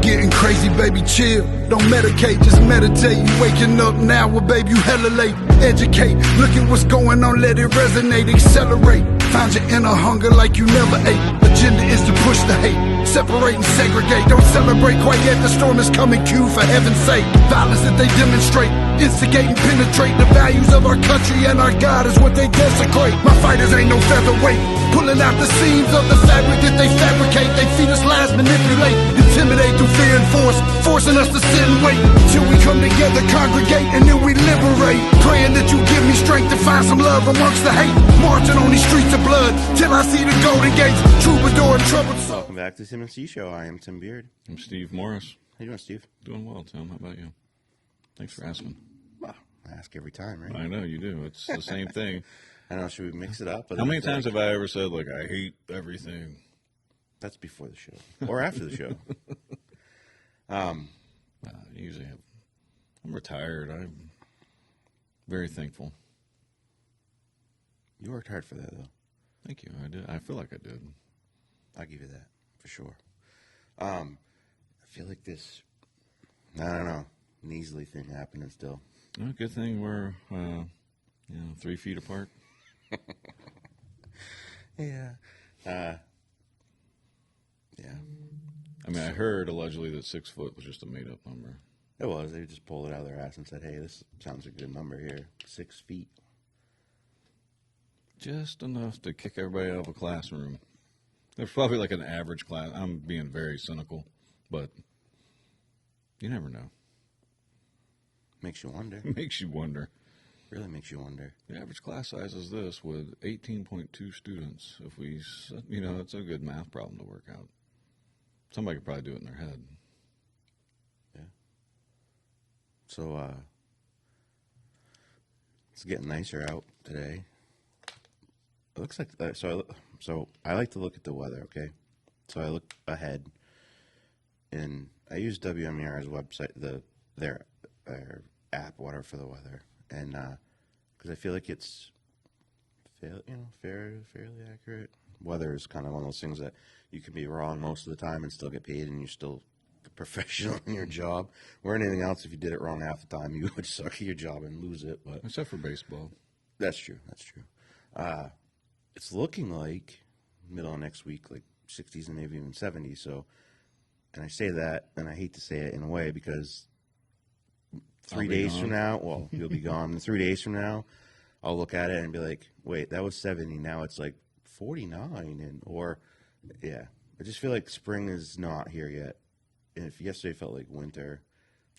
getting crazy, baby, chill. Don't medicate, just meditate. You waking up now, well, baby, you hella late. Educate, look at what's going on, let it resonate, accelerate. Find your inner hunger like you never ate. Agenda is to push the hate, separate and segregate. Don't celebrate quite yet, the storm is coming, Q, for heaven's sake. Violence that they demonstrate, instigate and penetrate. The values of our country and our God is what they desecrate. My fighters ain't no featherweight, pulling out the seams of the fabric that they fabricate. They feed us lies, manipulate, intimidate through fear and force, forcing us to sit and wait till we come together, congregate, and then we liberate. Praying that you give me strength to find some love amongst the hate. Marching on these streets of blood till I see the golden gates. Troubadour and troubled soul. Welcome back to Tim and Steve Show. I am Tim Beard. I'm Steve Morris. How you doing, Steve? Doing well, Tim. How about you? Thanks for asking. Well, I ask every time, right? I know you do. It's the same thing. I don't know, should we mix it up? How many times have I ever said, like, I hate everything? That's before the show. Or after the show. Usually I'm retired. I'm very thankful. You worked hard for that, though. Thank you. I did. I feel like I did. I'll give you that, for sure. I feel like this, I don't know, Neasley thing happening still. Well, good thing we're, 3 feet apart. Yeah. Yeah. I mean, I heard allegedly that 6 foot was just a made-up number. It was. They just pulled it out of their ass and said, hey, this sounds a good number here. 6 feet. Just enough to kick everybody out of a classroom. There's probably like an average class. I'm being very cynical, but you never know. Makes you wonder. Makes you wonder. Really makes you wonder. The average class size is this with 18.2 students. If we, it's a good math problem to work out. Somebody could probably do it in their head. Yeah. So, it's getting nicer out today. It looks like, so I like to look at the weather, okay? So I look ahead, and I use WMER's website, their app, whatever, for the weather, and because I feel like it's fairly accurate. Weather is kind of one of those things that you can be wrong most of the time and still get paid, and you're still a professional in your job. Or anything else, if you did it wrong half the time, you would suck at your job and lose it. But except for baseball. That's true. That's true. It's looking like middle of next week, like 60s and maybe even 70s. So, and I say that, and I hate to say it in a way because 3 days from now, well, you'll be gone. 3 days from now, I'll look at it and be like, wait, that was 70. Now it's like 49. Yeah. I just feel like spring is not here yet. And if yesterday felt like winter.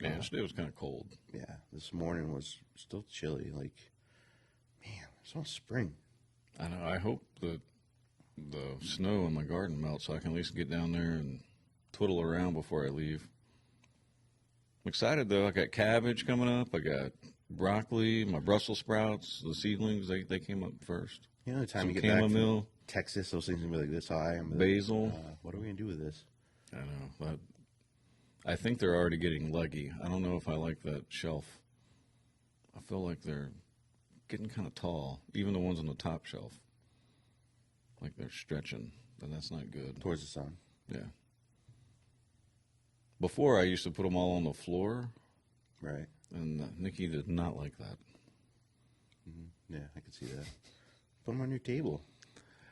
Yeah, yesterday was kind of cold. Yeah. This morning was still chilly. Like, man, it's all spring. I know. I hope that the snow in my garden melts so I can at least get down there and twiddle around before I leave. I'm excited, though. I got cabbage coming up. I got broccoli, my Brussels sprouts, the seedlings. They came up first. You know, the time Some you get back chamomile, from Texas, those things are going to be like this high. And basil. What are we going to do with this? I know. But I think they're already getting leggy. I don't know if I like that shelf. I feel like they're getting kind of tall, even the ones on the top shelf. Like they're stretching, and that's not good. Towards the sun. Yeah. Before, I used to put them all on the floor. Right. And Nikki did not like that. Mm-hmm. Yeah, I could see that. Put them on your table.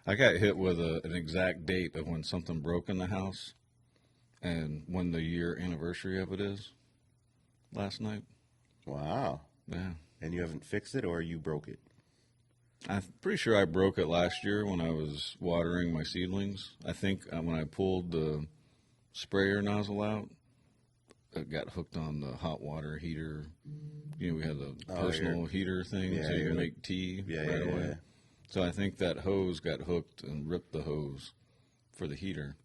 I got hit with an exact date of when something broke in the house and when the year anniversary of it is last night. Wow. Yeah. And you haven't fixed it, or you broke it? I'm pretty sure I broke it last year when I was watering my seedlings. I think when I pulled the sprayer nozzle out, it got hooked on the hot water heater. You know, we had the personal heater thing, so you can make tea right away. Yeah. So I think that hose got hooked and ripped the hose for the heater.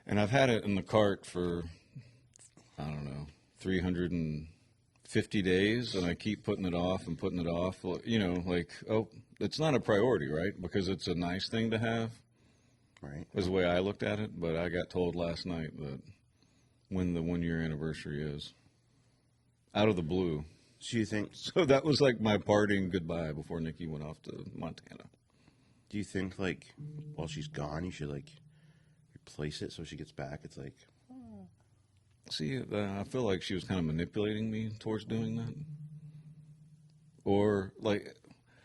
And I've had it in the cart for, 350 days, and I keep putting it off and putting it off. You know, like, it's not a priority, right? Because it's a nice thing to have. Right. Was the way I looked at it, but I got told last night that when the 1 year anniversary is, out of the blue. So you think? So that was like my parting goodbye before Nikki went off to Montana. Do you think, like, while she's gone, you should, like, replace it so she gets back? It's like, See, I feel like she was kind of manipulating me towards doing that. Or, like,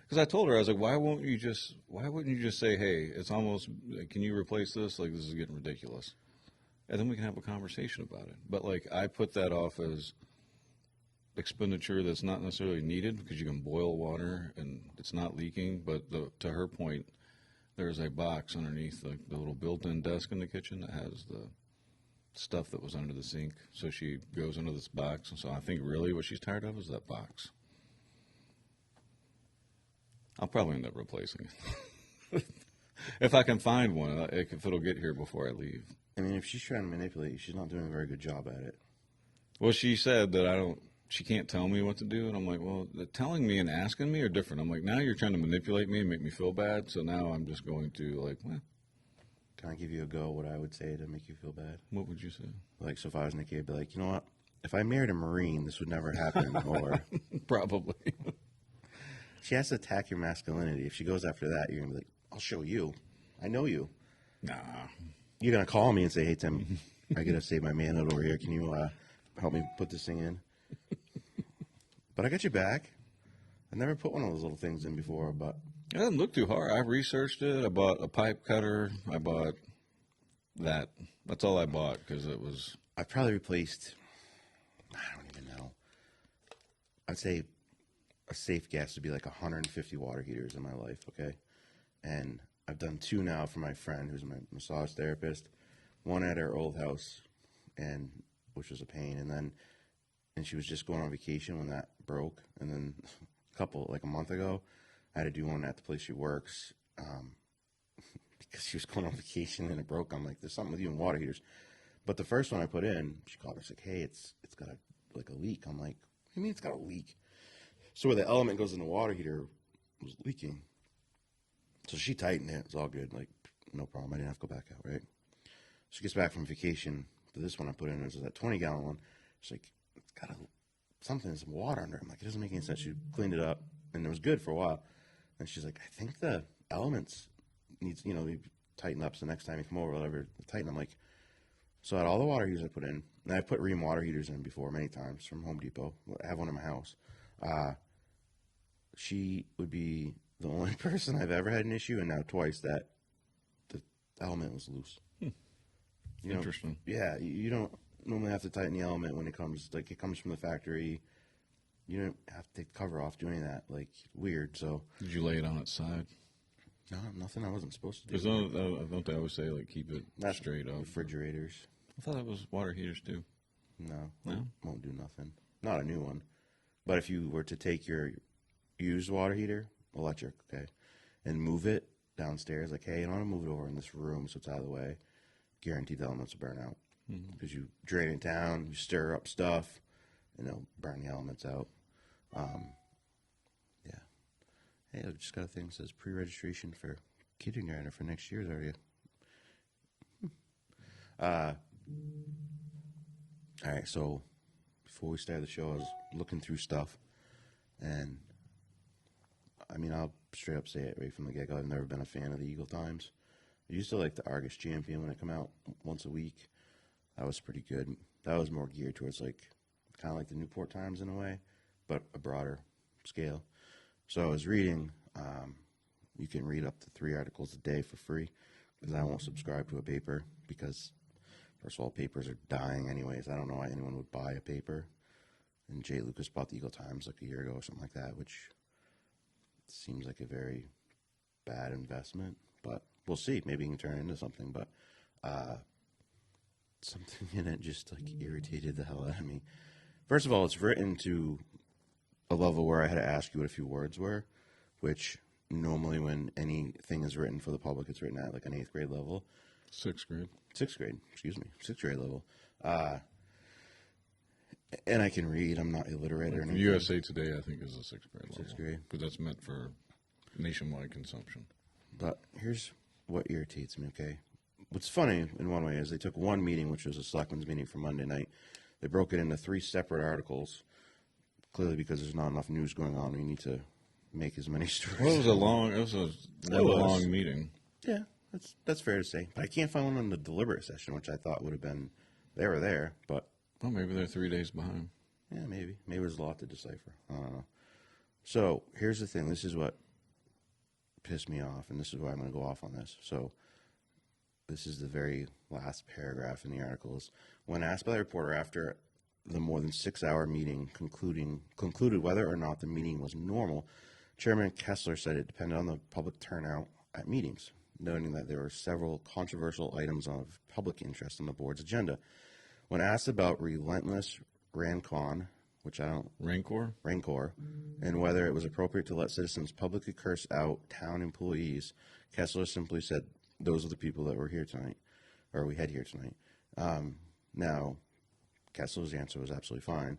because I told her, I was like, why wouldn't you just say, hey, it's almost, can you replace this? Like, this is getting ridiculous. And then we can have a conversation about it. But, like, I put that off as expenditure that's not necessarily needed because you can boil water and it's not leaking. But to her point, there's a box underneath the little built-in desk in the kitchen that has the stuff that was under the sink. So she goes into this box. And so I think really what she's tired of is that box. I'll probably end up replacing it. If I can find one, if it'll get here before I leave. I mean, if she's trying to manipulate you, she's not doing a very good job at it. Well, she said that she can't tell me what to do. And I'm like, well, telling me and asking me are different. I'm like, now you're trying to manipulate me and make me feel bad. So now I'm just going to, like, well. Can I give you a go what I would say to make you feel bad? What would you say? Like, so if I was Nikki, I'd be like, you know what? If I married a Marine, this would never happen. Or Probably. she has to attack your masculinity. If she goes after that, you're going to be like, I'll show you. I know you. Nah. You're going to call me and say, hey, Tim, I got to save my manhood over here. Can you help me put this thing in? But I got you back. I never put one of those little things in before, but It doesn't look too hard. I researched it. I bought a pipe cutter. I bought that. That's all I bought because it was. I probably replaced, I don't even know. I'd say a safe guess would be like 150 water heaters in my life, okay? And I've done 2 now for my friend who's my massage therapist. One at her old house, and which was a pain. And she was just going on vacation when that broke. And then like a month ago, I had to do one at the place she works because she was going on vacation and it broke. I'm like, there's something with you in water heaters. But the first one I put in, she called me. She's like, hey, it's got a leak. I'm like, what do you mean it's got a leak? So where the element goes in the water heater was leaking. So she tightened it. It was all good. Like, no problem. I didn't have to go back out, right? She gets back from vacation. This one I put in, this is that 20-gallon one. She's like, it's got some water under it. I'm like, it doesn't make any sense. She cleaned it up, and it was good for a while. And she's like, I think the elements needs, you tighten up. So next time you come over, whatever, tighten. I'm like, so I had all the water heaters I put in, and I put Rheem water heaters in before many times from Home Depot. I have one in my house. She would be the only person I've ever had an issue, and now twice, that the element was loose. Interesting. Yeah, you don't normally have to tighten the element when it comes from the factory. You don't have to take the cover off, do any of that. Like, weird. So Did you lay it on its side? no, nothing I wasn't supposed to do. Because don't they always say, like, keep it That's straight up? refrigerators. I thought it was water heaters, too. No, No? won't do nothing. Not a new one. But if you were to take your used water heater, electric, okay, and move it downstairs, like, hey, I want to move it over in this room so it's out of the way, guaranteed the elements will burn out. Because you drain it down, you stir up stuff, and it'll burn the elements out. Yeah. Hey, I just got a thing that says pre-registration for kindergarten for next year. Are you? All right, so before we started the show, I was looking through stuff, and I mean, I'll straight up say it right from the get-go. I've never been a fan of the Eagle Times. I used to like the Argus Champion when it come out once a week. That was pretty good. That was more geared towards like kind of like the Newport Times in a way, but a broader scale. So I was reading. You can read up to 3 articles a day for free because I won't subscribe to a paper because, first of all, papers are dying anyways. I don't know why anyone would buy a paper. And Jay Lucas bought the Eagle Times like a year ago or something like that, which seems like a very bad investment. But we'll see. Maybe he can turn it into something. But something in it just like irritated the hell out of me. First of all, it's written to a level where I had to ask you what a few words were, which normally when anything is written for the public, it's written at like an 8th grade level. 6th grade. 6th grade, excuse me, 6th grade level. And I can read. I'm not illiterate or anything. USA Today, I think, is a 6th grade level. 6th grade. Because that's meant for nationwide consumption. But here's what irritates me, okay? What's funny in one way is they took one meeting, which was a selectmen's meeting for Monday night. They broke it into 3 separate articles, clearly because there's not enough news going on. We need to make as many stories. Well, it was a long meeting. Yeah, that's fair to say. But I can't find one on the deliberate session, which I thought would have been, they were there, but Well, maybe they're 3 days behind. Yeah, maybe. Maybe there's a lot to decipher. I don't know. So here's the thing. This is what pissed me off, and this is why I'm going to go off on this. So this is the very last paragraph in the article. Is when asked by the reporter after the more than 6-hour meeting concluded whether or not the meeting was normal, Chairman Kessler said it depended on the public turnout at meetings, noting that there were several controversial items of public interest on the board's agenda. When asked about relentless rancon, which I don't... Rancor? Rancor, and whether it was appropriate to let citizens publicly curse out town employees, Kessler simply said, those are the people that were here tonight, or we had here tonight. Now, Kessler's answer was absolutely fine.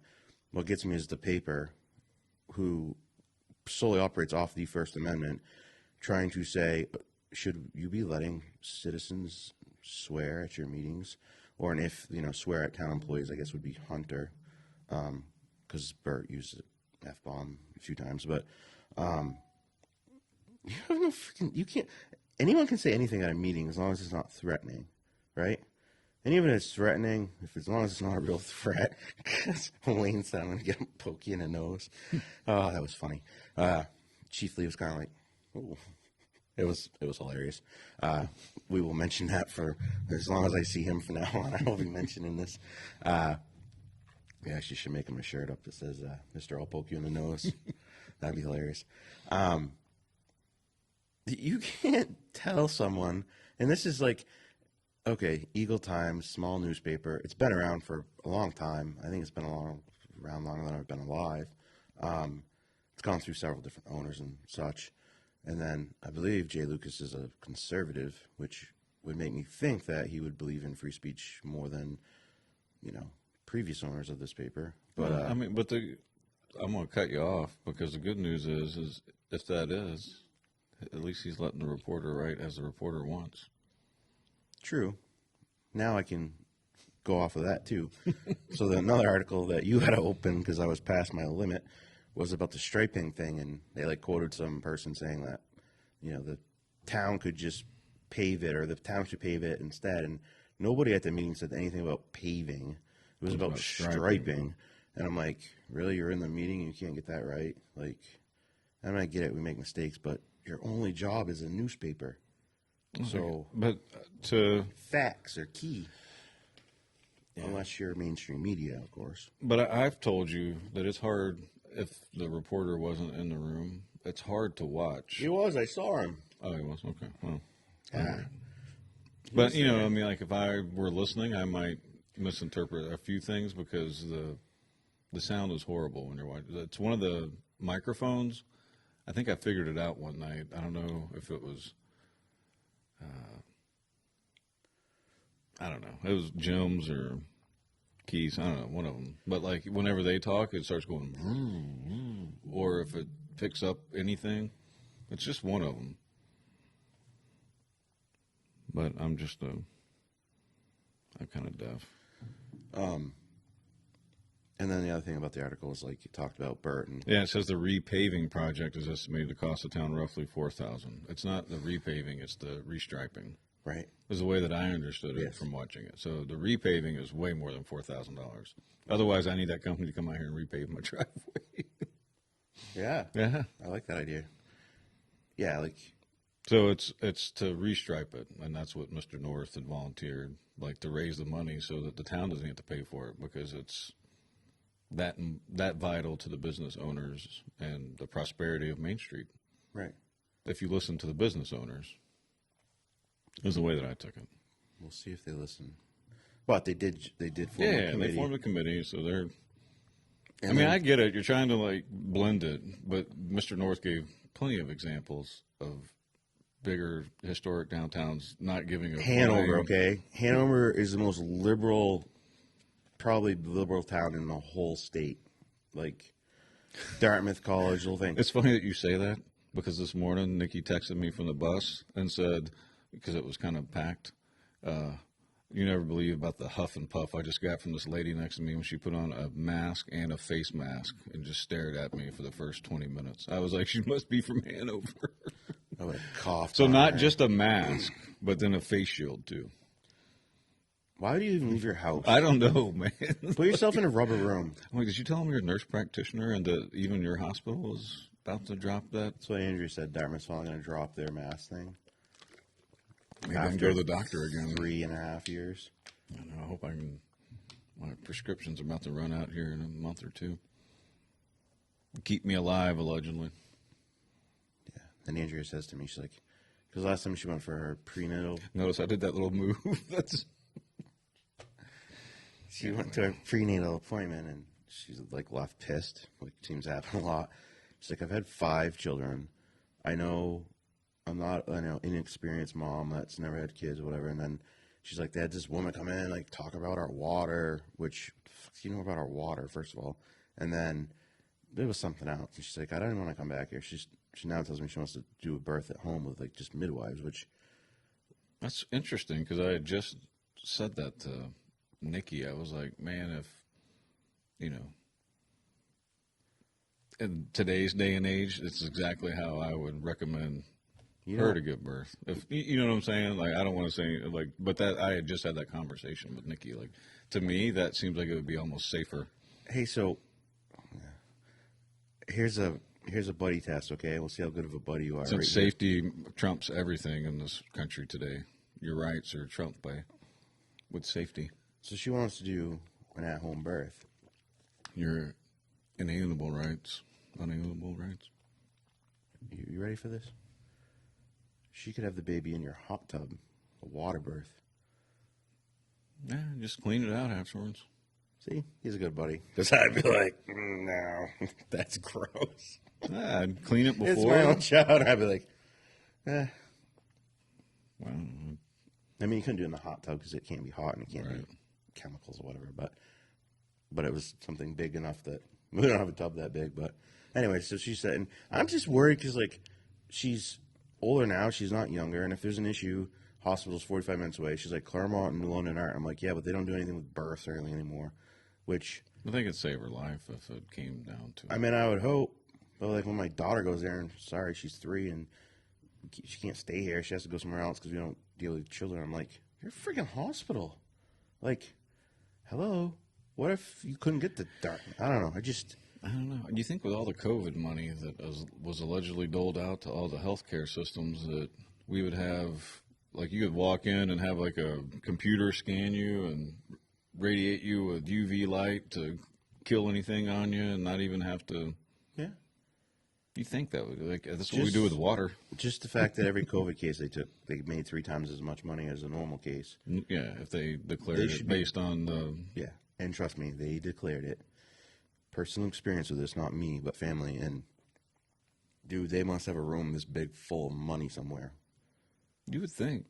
What gets me is the paper, who solely operates off the First Amendment, trying to say, should you be letting citizens swear at your meetings? Or, and if, swear at town employees, I guess would be Hunter, because Bert used the F-bomb a few times. But you have no freaking, you can't, anyone can say anything at a meeting as long as it's not threatening, right? And even if it's threatening, as long as it's not a real threat, because Wayne said, I'm going to get him poke you in the nose. Oh, that was funny. Chief Lee was kind of like, oh. It was hilarious. We will mention that for as long as I see him from now on. I will be mentioning this. We actually should make him a shirt up that says, Mr. I'll poke you in the nose. That'd be hilarious. You can't tell someone, and this is like, okay, Eagle Times, small newspaper. It's been around for a long time. I think it's been around longer than I've been alive. It's gone through several different owners and such. And then I believe Jay Lucas is a conservative, which would make me think that he would believe in free speech more than, previous owners of this paper. But I'm going to cut you off because the good news is if that is, at least he's letting the reporter write as the reporter wants. True. Now I can go off of that too. So another article that you had to open because I was past my limit was about the striping thing, and they quoted some person saying that, the town could just pave it, or the town should pave it instead. And nobody at the meeting said anything about paving. It was about striping. And I'm like, really? You're in the meeting and you can't get that right? I mean, I get it. We make mistakes, but your only job is a newspaper. So, but facts are key. Yeah. Unless you're mainstream media, of course. But I've told you that it's hard. If the reporter wasn't in the room, it's hard to watch. He was. I saw him. Oh, he was? Okay. Well, yeah. But, if I were listening, I might misinterpret a few things because the sound is horrible when you're watching. It's one of the microphones. I think I figured it out one night. I don't know if it was, I don't know. It was Jim's or Keys, I don't know, one of them. But whenever they talk, it starts going, or if it picks up anything, it's just one of them. But I'm kind of deaf. And then the other thing about the article is you talked about Bert and it says the repaving project is estimated to cost the town roughly $4,000. It's not the repaving; it's the restriping. Right. Is the way that I understood it from watching it. So the repaving is way more than $4,000. Otherwise, I need that company to come out here and repave my driveway. Yeah. I like that idea. Yeah, So it's to restripe it, and that's what Mr. North had volunteered, to raise the money so that the town doesn't have to pay for it because it's that vital to the business owners and the prosperity of Main Street. Right. If you listen to the business owners. Is the way that I took it. We'll see if they listen. But they did form a committee. They formed a committee, so they're... I get it. You're trying to, blend it, but Mr. North gave plenty of examples of bigger historic downtowns not giving a... Hanover, okay? Hanover is the most liberal, probably liberal town in the whole state. Dartmouth College, the whole thing. It's funny that you say that, because this morning Nikki texted me from the bus and said... because it was kind of packed. You never believe about the huff and puff I just got from this lady next to me when she put on a mask and a face mask and just stared at me for the first 20 minutes. I was like, she must be from Hanover. I would have coughed. So not just a mask, but then a face shield too. Why do you even leave your house? I don't know, man. Put yourself in a rubber room. I'm like, did you tell him you're a nurse practitioner and that even your hospital is about to drop that? That's what Andrew said. Dartmouth's finally going to drop their mask thing. Maybe I can go to the doctor again. 3.5 years. I know, I hope I can. My prescription's about to run out here in a month or two. Keep me alive, allegedly. Yeah. And Andrea says to me, she's like, because last time she went for her prenatal. Notice I did that little move. She went to her prenatal appointment and she's like left pissed. Like seems to happen a lot. She's like, I've had 5 children. I know I'm not an inexperienced mom that's never had kids or whatever. And then she's like, they had this woman come in and like talk about our water, which you know about our water, first of all. And then there was something else. And she's like, I don't even want to come back here. She now tells me she wants to do a birth at home with like just midwives, which. That's interesting because I had just said that to Nikki. I was like, man, if, in today's day and age, it's exactly how I would recommend her to give birth. If you know what I'm saying? Like, I don't want to say like, but that I had just had that conversation with Nikki. Like, to me, that seems like it would be almost safer. Hey, so here's a buddy test, okay? We'll see how good of a buddy you are. Since safety trumps everything in this country today, your rights are trumped with safety. So she wants to do an at-home birth. Your unalienable rights. You ready for this? She could have the baby in your hot tub, a water birth. Yeah, just clean it out afterwards. See, he's a good buddy. Because I'd be like, no, that's gross. Yeah, I'd clean it before. It's my own child. I'd be like, Well, I mean, you couldn't do it in the hot tub because it can't be hot and it can't Right. be chemicals or whatever. But it was something big enough that we don't have a tub that big. But anyway, so she said, and I'm just worried because like she's older now. She's not younger. And if there's an issue, hospital's 45 minutes away. She's like, Claremont and New London Art. I'm like, yeah, but they don't do anything with births or anything anymore. Which I think it'd save her life if it came down to it. I mean, I would hope. But like when my daughter goes there, and sorry, she's 3 and she can't stay here. She has to go somewhere else because we don't deal with children. I'm like, you're a freaking hospital. Like, hello. What if you couldn't get the dark? I don't know. I don't know. You think with all the COVID money that was allegedly doled out to all the healthcare systems that we would have, like you could walk in and have like a computer scan you and radiate you with UV light to kill anything on you and not even have to. Yeah. You think that would that's what we do with water? Just the fact that every COVID case they made 3 times as much money as a normal case. Yeah, if they declared it based on the. Yeah, and trust me, they declared it. Personal experience with this, not me, but family. And dude, they must have a room this big full of money somewhere. You would think.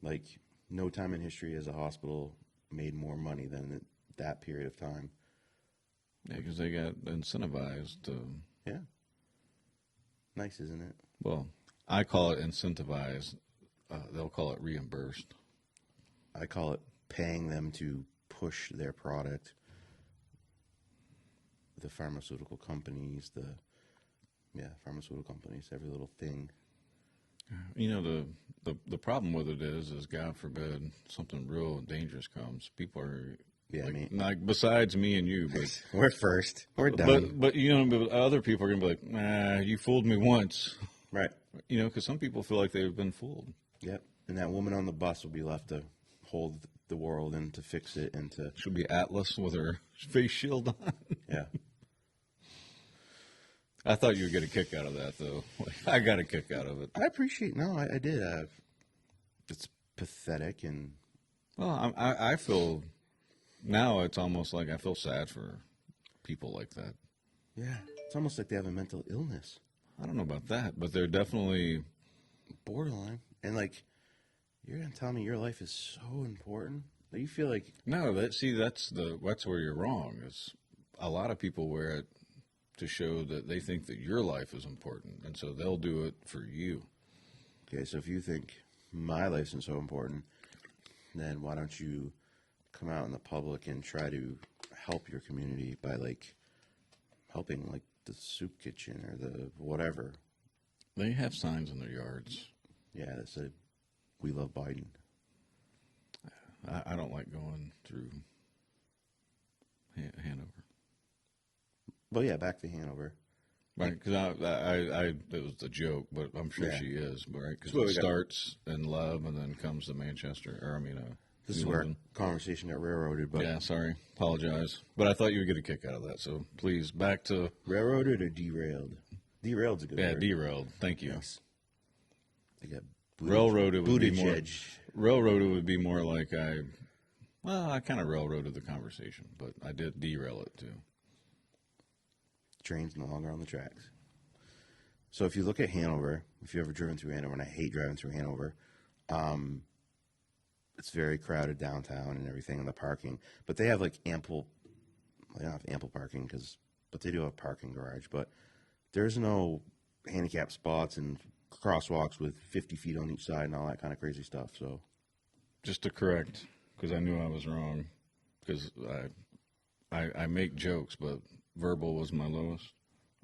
Like, no time in history has a hospital made more money than that period of time. Yeah, because they got incentivized to. Yeah. Nice, isn't it? Well, I call it incentivized. They'll call it reimbursed. I call it paying them to push their product. The pharmaceutical companies, pharmaceutical companies, every little thing. You know, the problem with it is God forbid something real dangerous comes. People are like besides me and you, but we're first. We're done. But but other people are gonna be like, nah, you fooled me once, right? You know, because some people feel like they've been fooled. Yep. And that woman on the bus will be left to hold the world and to fix it and to. She'll be Atlas with her face shield on. Yeah. I thought you would get a kick out of that, though. I got a kick out of it. I appreciate. No, I did. It's pathetic and. Well, I feel now it's almost like I feel sad for people like that. Yeah, it's almost like they have a mental illness. I don't know about that, but they're definitely borderline. And like, you're gonna tell me your life is so important? Like, you feel like no. That's where you're wrong. Is a lot of people wear it to show that they think that your life is important, and so they'll do it for you. Okay, so if you think my life isn't so important, then why don't you come out in the public and try to help your community by like helping like the soup kitchen or the whatever. They have signs in their yards. Yeah, that said, "We love Biden." I don't like going through Hanover. Well, yeah, back to Hanover. Right, because I it was a joke, but I'm sure Yeah. she is, right? Because That's what it we got. starts in Love and then comes to Manchester, or I mean, This is New where our London. conversation got railroaded, but Yeah, sorry, apologize, but I thought you would get a kick out of that. So please, back to railroaded or derailed? Derailed's a good word. derailed. Thank you. Yes. They got Railroaded would be bootage more. edge. Railroaded would be more like I kind of railroaded the conversation, but I did derail it too. Train's no longer on the tracks. So if you look at Hanover, if you've ever driven through Hanover, and I hate driving through Hanover, it's very crowded downtown and everything, and the parking. But they have like ample, they don't have ample parking but they do have a parking garage. But there's no handicap spots and crosswalks with 50 feet on each side and all that kind of crazy stuff. So Just to correct, because I knew I was wrong, because I make jokes, but verbal was my lowest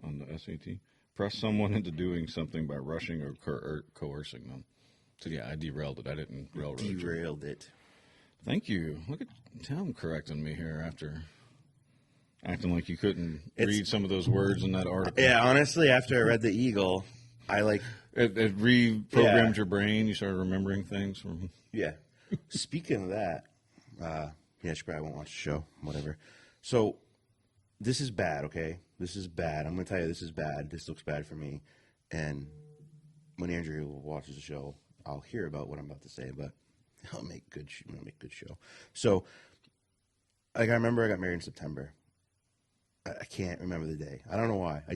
on the SAT. Press someone into doing something by rushing or coercing them. So yeah, I derailed it. I didn't railroad you. derailed it. Thank you. Look at Tim correcting me here after acting like you couldn't read some of those words in that article. Yeah, honestly, after I read the Eagle, I like. It reprogrammed Yeah. your brain. You started remembering things from. Yeah. Speaking of that, yeah, she probably won't watch the show. Whatever. So, this is bad, okay? This is bad. I'm going to tell you this is bad. This looks bad for me. And when Andrew watches the show, I'll hear about what I'm about to say, but I'll make good show. So, like, I remember I got married in September. I can't remember the day. I don't know why. I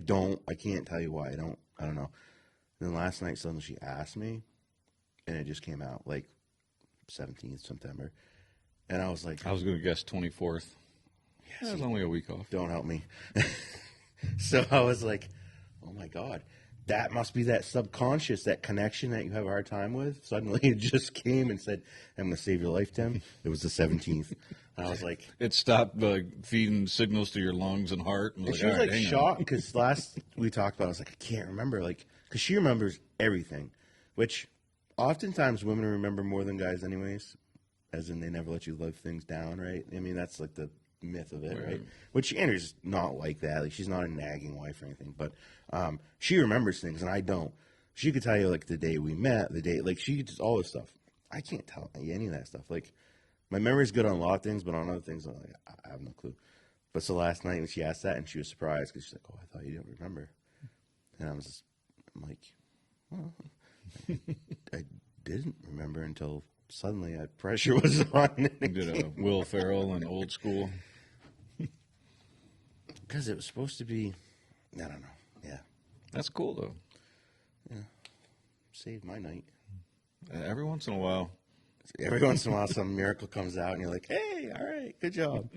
can't tell you why. I don't know. And then last night, suddenly she asked me, and it just came out, like, 17th September. And I was like, I was going to guess 24th. Yeah, it was only a week off. don't help me. So I was like, oh my God, that must be that subconscious, that connection that you have a hard time with. Suddenly it just came and said, I'm going to save your life, Tim. It was the 17th. And I was like, It stopped feeding signals to your lungs and heart. And and she "All was right, like hang on." shocked because last we talked about it, I was like, I can't remember. Like, because she remembers everything, which oftentimes women remember more than guys anyways, as in they never let you live things down, right? I mean, that's like the myth of it, right? Which Andrew's not like that. Like, she's not a nagging wife or anything, but she remembers things and I don't. She could tell you like the day we met, the day, like she just all this stuff. I can't tell you any of that stuff. Like, my memory's good on a lot of things, but on other things, I'm like, I have no clue. But so last night when she asked that, and she was surprised because she's like, "Oh, I thought you didn't remember," and I'm like, "Well, I didn't remember until suddenly that pressure was on." You did a Will Ferrell and Old School. Because it was supposed to be, I don't know. Yeah, That's cool, though. saved my night. Every once in a while. Every once in a while, some miracle comes out, and you're like, "Hey, all right, good job."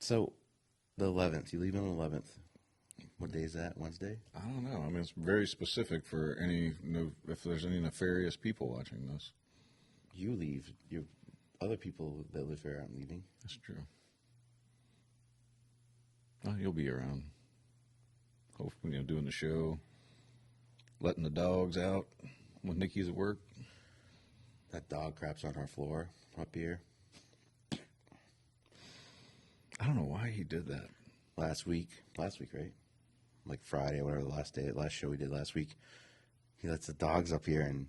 So, the 11th, you leave on the 11th. What day is that? Wednesday? I don't know. I mean, it's very specific for if there's any nefarious people watching this. You leave. You other people that live here aren't leaving. That's true. Well, you'll be around. Hopefully, doing the show, letting the dogs out when Nikki's at work. That dog craps on our floor up here. I don't know why he did that. Last week, right? Like Friday, whatever the last show we did last week. He lets the dogs up here, and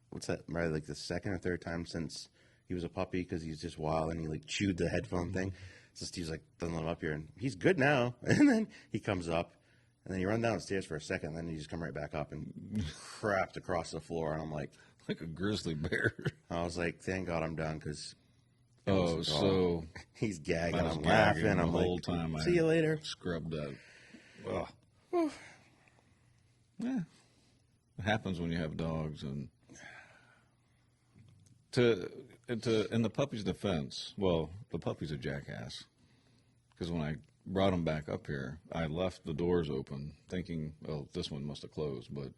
what's that? Right, like the second or third time since he was a puppy because he's just wild and he like chewed the headphone thing. So Steve's like, doesn't let him up here, and he's good now. And then he comes up, and then he run downstairs for a second, and then he just come right back up and crapped across the floor, and I'm like a grizzly bear. I was like, thank God I'm done because. Oh, so he's gagging. I was I'm gagging laughing. the I'm whole like, time. see you later. Scrubbed that. Ugh. Yeah, it happens when you have dogs, and in the puppy's defense, well, the puppy's a jackass because when I brought him back up here, I left the doors open, thinking, well, this one must have closed, but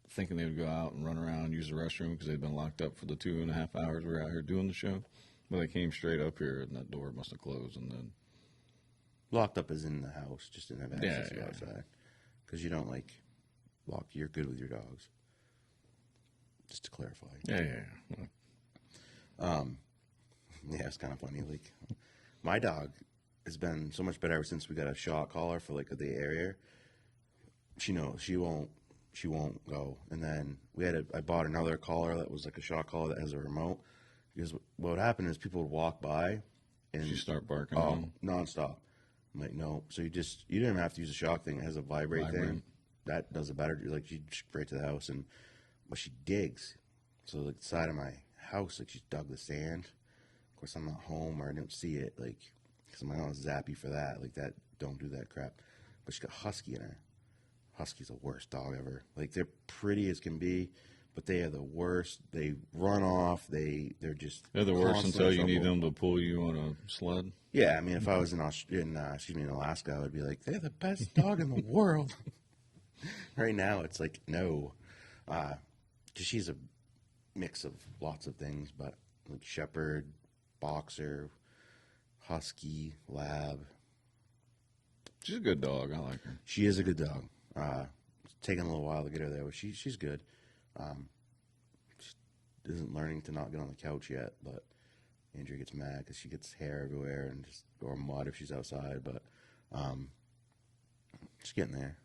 thinking they would go out and run around and use the restroom because they'd been locked up for the 2.5 hours we were out here doing the show. But they came straight up here, and that door must have closed, and then Locked up is in the house, just didn't have access to Yeah. go outside. Because you don't like lock. You're good with your dogs. just to clarify. Yeah. Yeah, it's kind of funny. Like, my dog has been so much better ever since we got a shock collar for like the area. She knows she won't go. And then I bought another collar that was like a shock collar that has a remote. Because what would happen is people would walk by and She start barking on nonstop. I'm like, no. So you didn't even have to use a shock thing. It has a vibrate thing. That does it better. Like, she right to the house, but she digs. So like the side of my house, like, she's dug the sand. Of course, I'm not home or I didn't see it, like, because my mom's zappy for that. Like, that, don't do that crap. But she got husky in her. Husky's the worst dog ever. Like, they're pretty as can be, but they are the worst. They run off. They're the worst until you need trouble. them to pull you on a sled. Yeah, I mean, if I was in Alaska, I would be like, they're the best dog in the world. Right now, it's like, no. Because she's a mix of lots of things, but like shepherd, boxer, husky, lab. She's a good dog. I like her. She is a good dog. It's taken a little while to get her there, but she's good. She isn't learning to not get on the couch yet, but Andrea gets mad because she gets hair everywhere or mud if she's outside, but she's getting there.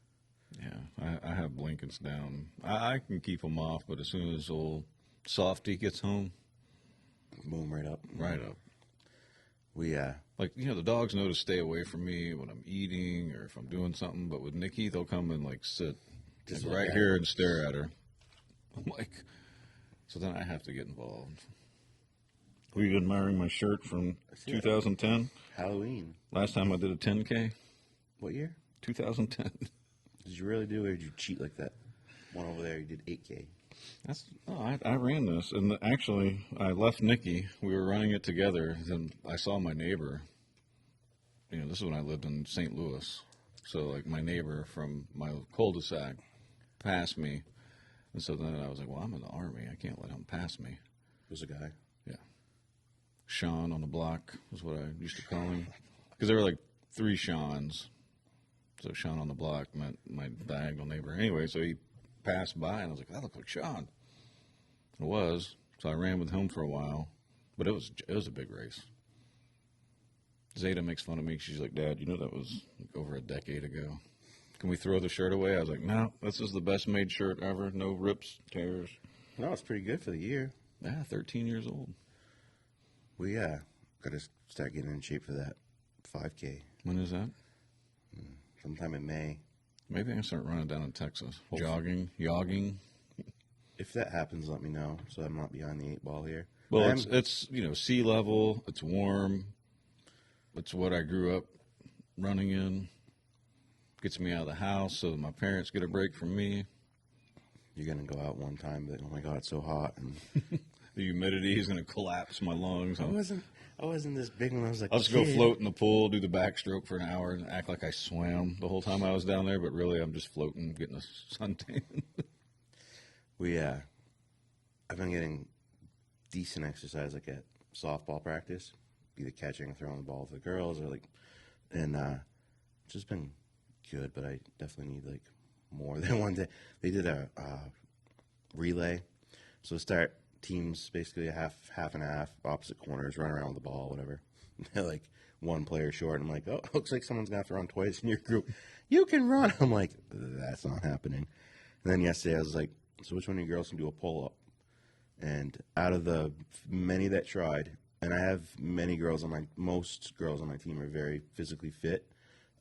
Yeah, I have blankets down. I can keep them off, but as soon as old Softy gets home, Boom, right up. right up. We Like, the dogs know to stay away from me when I'm eating or if I'm doing something. But with Nikki, they'll come and like sit Just like, look right at here her. and stare at her. I'm like, so then I have to get involved. Were you admiring my shirt from 2010? Halloween. Last time I did a 10K, What year? 2010. Did you really do it, or did you cheat like that? One over there, you did 8K. I ran this, and actually, I left Nikki. We were running it together, and I saw my neighbor. This is when I lived in St. Louis. So, like, my neighbor from my cul-de-sac passed me. And so then I was like, well, I'm in the Army. I can't let him pass me. There's a guy. Yeah. Sean on the block was what I used to call him. Because there were like 3 Seans. So Sean on the block meant my diagonal neighbor. Anyway, so he passed by, and I was like, that looks like Sean. It was. So I ran with him for a while. But it was a big race. Zeta makes fun of me. She's like, Dad, that was like over a decade ago. Can we throw the shirt away? I was like, no, this is the best made shirt ever. No rips, tears. No, it's pretty good for the year. Yeah, 13 years old. We got to start getting in shape for that 5K. When is that? Sometime in May. Maybe I can start running down in Texas. Jogging. If that happens, let me know so I'm not behind the 8 ball here. Well, it's sea level. It's warm. It's what I grew up running in. Gets me out of the house so that my parents get a break from me. You're going to go out one time, but oh my God, it's so hot. And The humidity is going to collapse my lungs. I wasn't this big when I was like, I'll just go float in the pool, do the backstroke for an hour, and act like I swam the whole time I was down there, but really I'm just floating, getting a suntan. I've been getting decent exercise like at softball practice, either catching or throwing the ball with the girls, or it's just been good, but I definitely need like more than one day. They did a relay, so start teams basically a half and a half, opposite corners, run around with the ball, whatever. They're like one player short. I'm like, oh, looks like someone's gonna have to run twice in your group. You can run. I'm like, that's not happening. And then yesterday I was like, so which one of you girls can do a pull up? And out of the many that tried, and I have most girls on my team are very physically fit.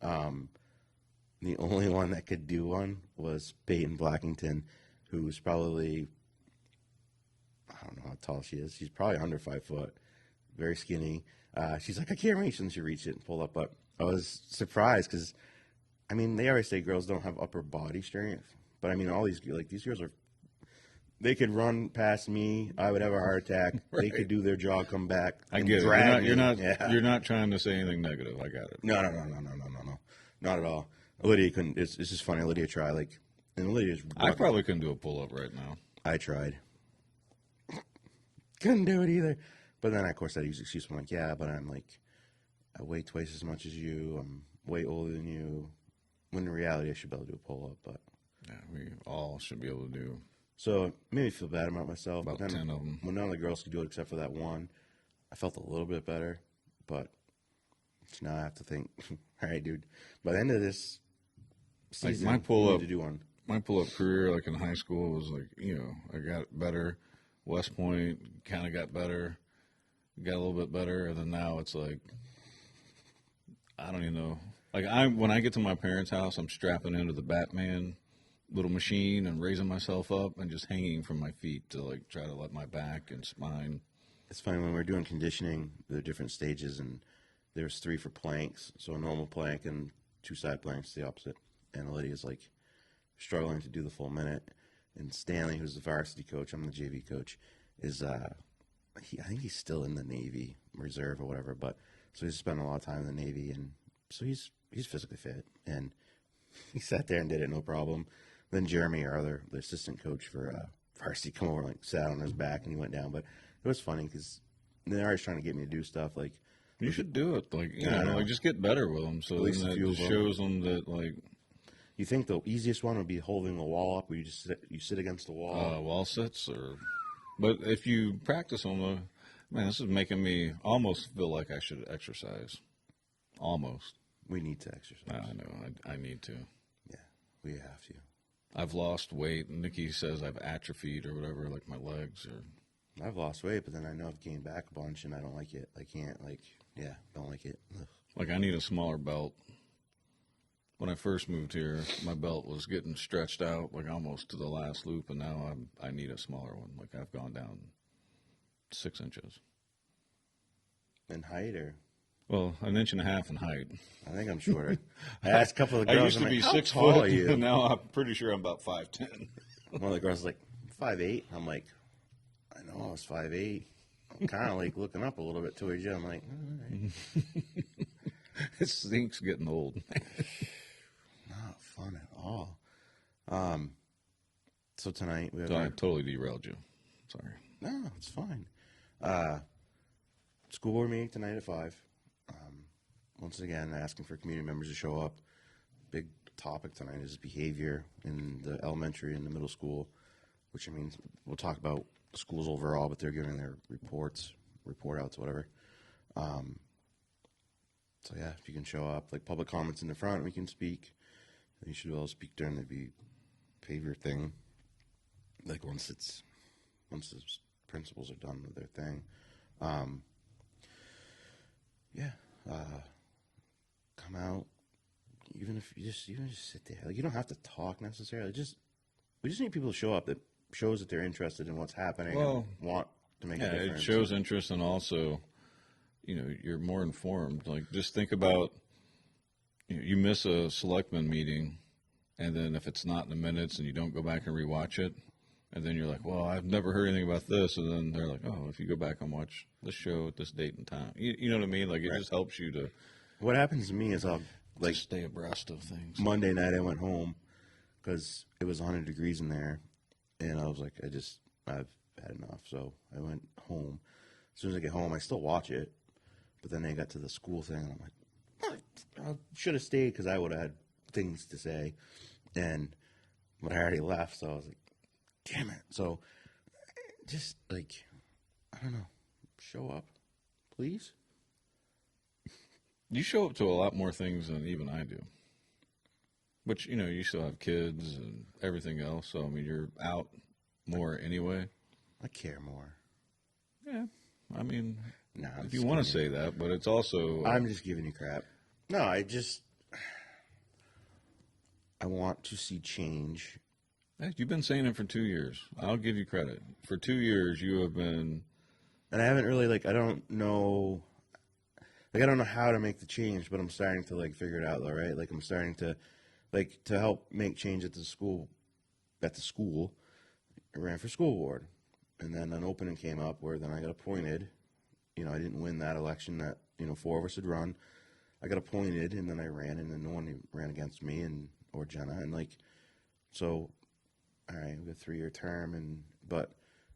The only one that could do one was Peyton Blackington, who's probably, I don't know how tall she is. She's probably under 5 foot, very skinny. She's like, I can't reach, and she reached it and pulled up. But I was surprised because, I mean, they always say girls don't have upper body strength. But, I mean, all these girls they could run past me. I would have a heart attack. Right. They could do their jog, come back. I and get drag it. You're not trying to say anything negative. I got it. No. Not at all. Lydia couldn't. It's just funny. Lydia tried, and Lydia's. I probably couldn't do a pull up right now. I tried. Couldn't do it either. But then, of course, I use excuse. I'm like, yeah, but I'm like, I weigh twice as much as you. I'm way older than you. When in reality, I should be able to do a pull up. But yeah, we all should be able to do So it made me feel bad about myself. About but then 10 of them. when none of the girls could do it except for that one, I felt a little bit better. But now I have to think, all right, dude, by the end of this season, my you pull-up, need to do one. my pull-up career, like in high school, was like, I got better. West Point kind of got better, got a little bit better, and then now it's like, I don't even know. Like when I get to my parents' house, I'm strapping into the Batman little machine and raising myself up and just hanging from my feet to like try to let my back and spine. It's funny when we're doing conditioning, there are different stages, and there's 3 for planks, so a normal plank and 2 side planks, the opposite. And Lydia's like struggling to do the full minute. And Stanley, who's the varsity coach, I'm the JV coach, is I think he's still in the Navy Reserve or whatever, but so he's spent a lot of time in the Navy, and so he's physically fit, and he sat there and did it no problem. Then Jeremy, the assistant coach for varsity, come over and like sat on his back, and he went down. But it was funny because they're always trying to get me to do stuff like. You should do it, like Yeah, I know. like just get better with them. So At least then a that few just of 'em. shows them that like You think the easiest one would be holding the wall up, where you sit against the wall. wall sits, but if you practice them, man, this is making me almost feel like I should exercise. Almost. We need to exercise. I know. I need to. Yeah, we have to. I've lost weight. Nikki says I've atrophied or whatever, like my legs or. I've lost weight, but then I know I've gained back a bunch, and I don't like it. I can't don't like it. Ugh. Like I need a smaller belt. When I first moved here, my belt was getting stretched out like almost to the last loop, and now I need a smaller one. Like I've gone down 6 inches. In height, or Well, an inch and a half in height. I think I'm shorter. I asked a couple of I girls. used to I'm be like, how 6 tall foot, are you? and now I'm pretty sure I'm about 5'10". One of the girls was like 5'8". I'm like, I know I was 5'8". I'm kind of like looking up a little bit towards you. I'm like, all right. It stinks getting old. Not fun at all. So tonight we have. So I totally derailed you. Sorry. No, it's fine. School board meeting tonight at 5. Once again, asking for community members to show up. Big topic tonight is behavior in the elementary and the middle school, which means we'll talk about the schools overall, but they're giving their report outs, whatever. So yeah, if you can show up, like public comments in the front, we can speak. You should be able to speak during the behavior thing. Like once the principals are done with their thing. Come out, even if you just sit there. Like you don't have to talk necessarily. We just need people to show up that shows that they're interested in what's happening and want to make a difference. It shows interest, and also, you're more informed. Like just think about, you miss a selectman meeting, and then if it's not in the minutes and you don't go back and rewatch it, and then you're like, well, I've never heard anything about this, and then they're like, oh, if you go back and watch this show at this date and time, you know what I mean? Like it just helps you to. What happens to me is I'll like stay abreast of things. Monday night I went home because it was 100 degrees in there, and I was like, I've had enough. So I went home. As soon as I get home, I still watch it, but then they got to the school thing, and I'm like, I should have stayed because I would have had things to say, but I already left, so I was like, damn it. So just like, I don't know, show up, please. You show up to a lot more things than even I do. But, you still have kids and everything else. So, I mean, you're out more anyway. I care more. Yeah. I mean, No, if you want to say that, but it's also. I'm just giving you crap. No, I want to see change. Hey, you've been saying it for 2 years. I'll give you credit. For 2 years, you have been. And I haven't really, I don't know. I don't know how to make the change, but I'm starting to figure it out though, right? I'm starting to to help make change at the school. I ran for school board, and then an opening came up where then I got appointed. I didn't win that election that 4 of us had run. I got appointed, and then I ran, and then no one ran against me or Jenna, and so. All right, we have a 3-year term, but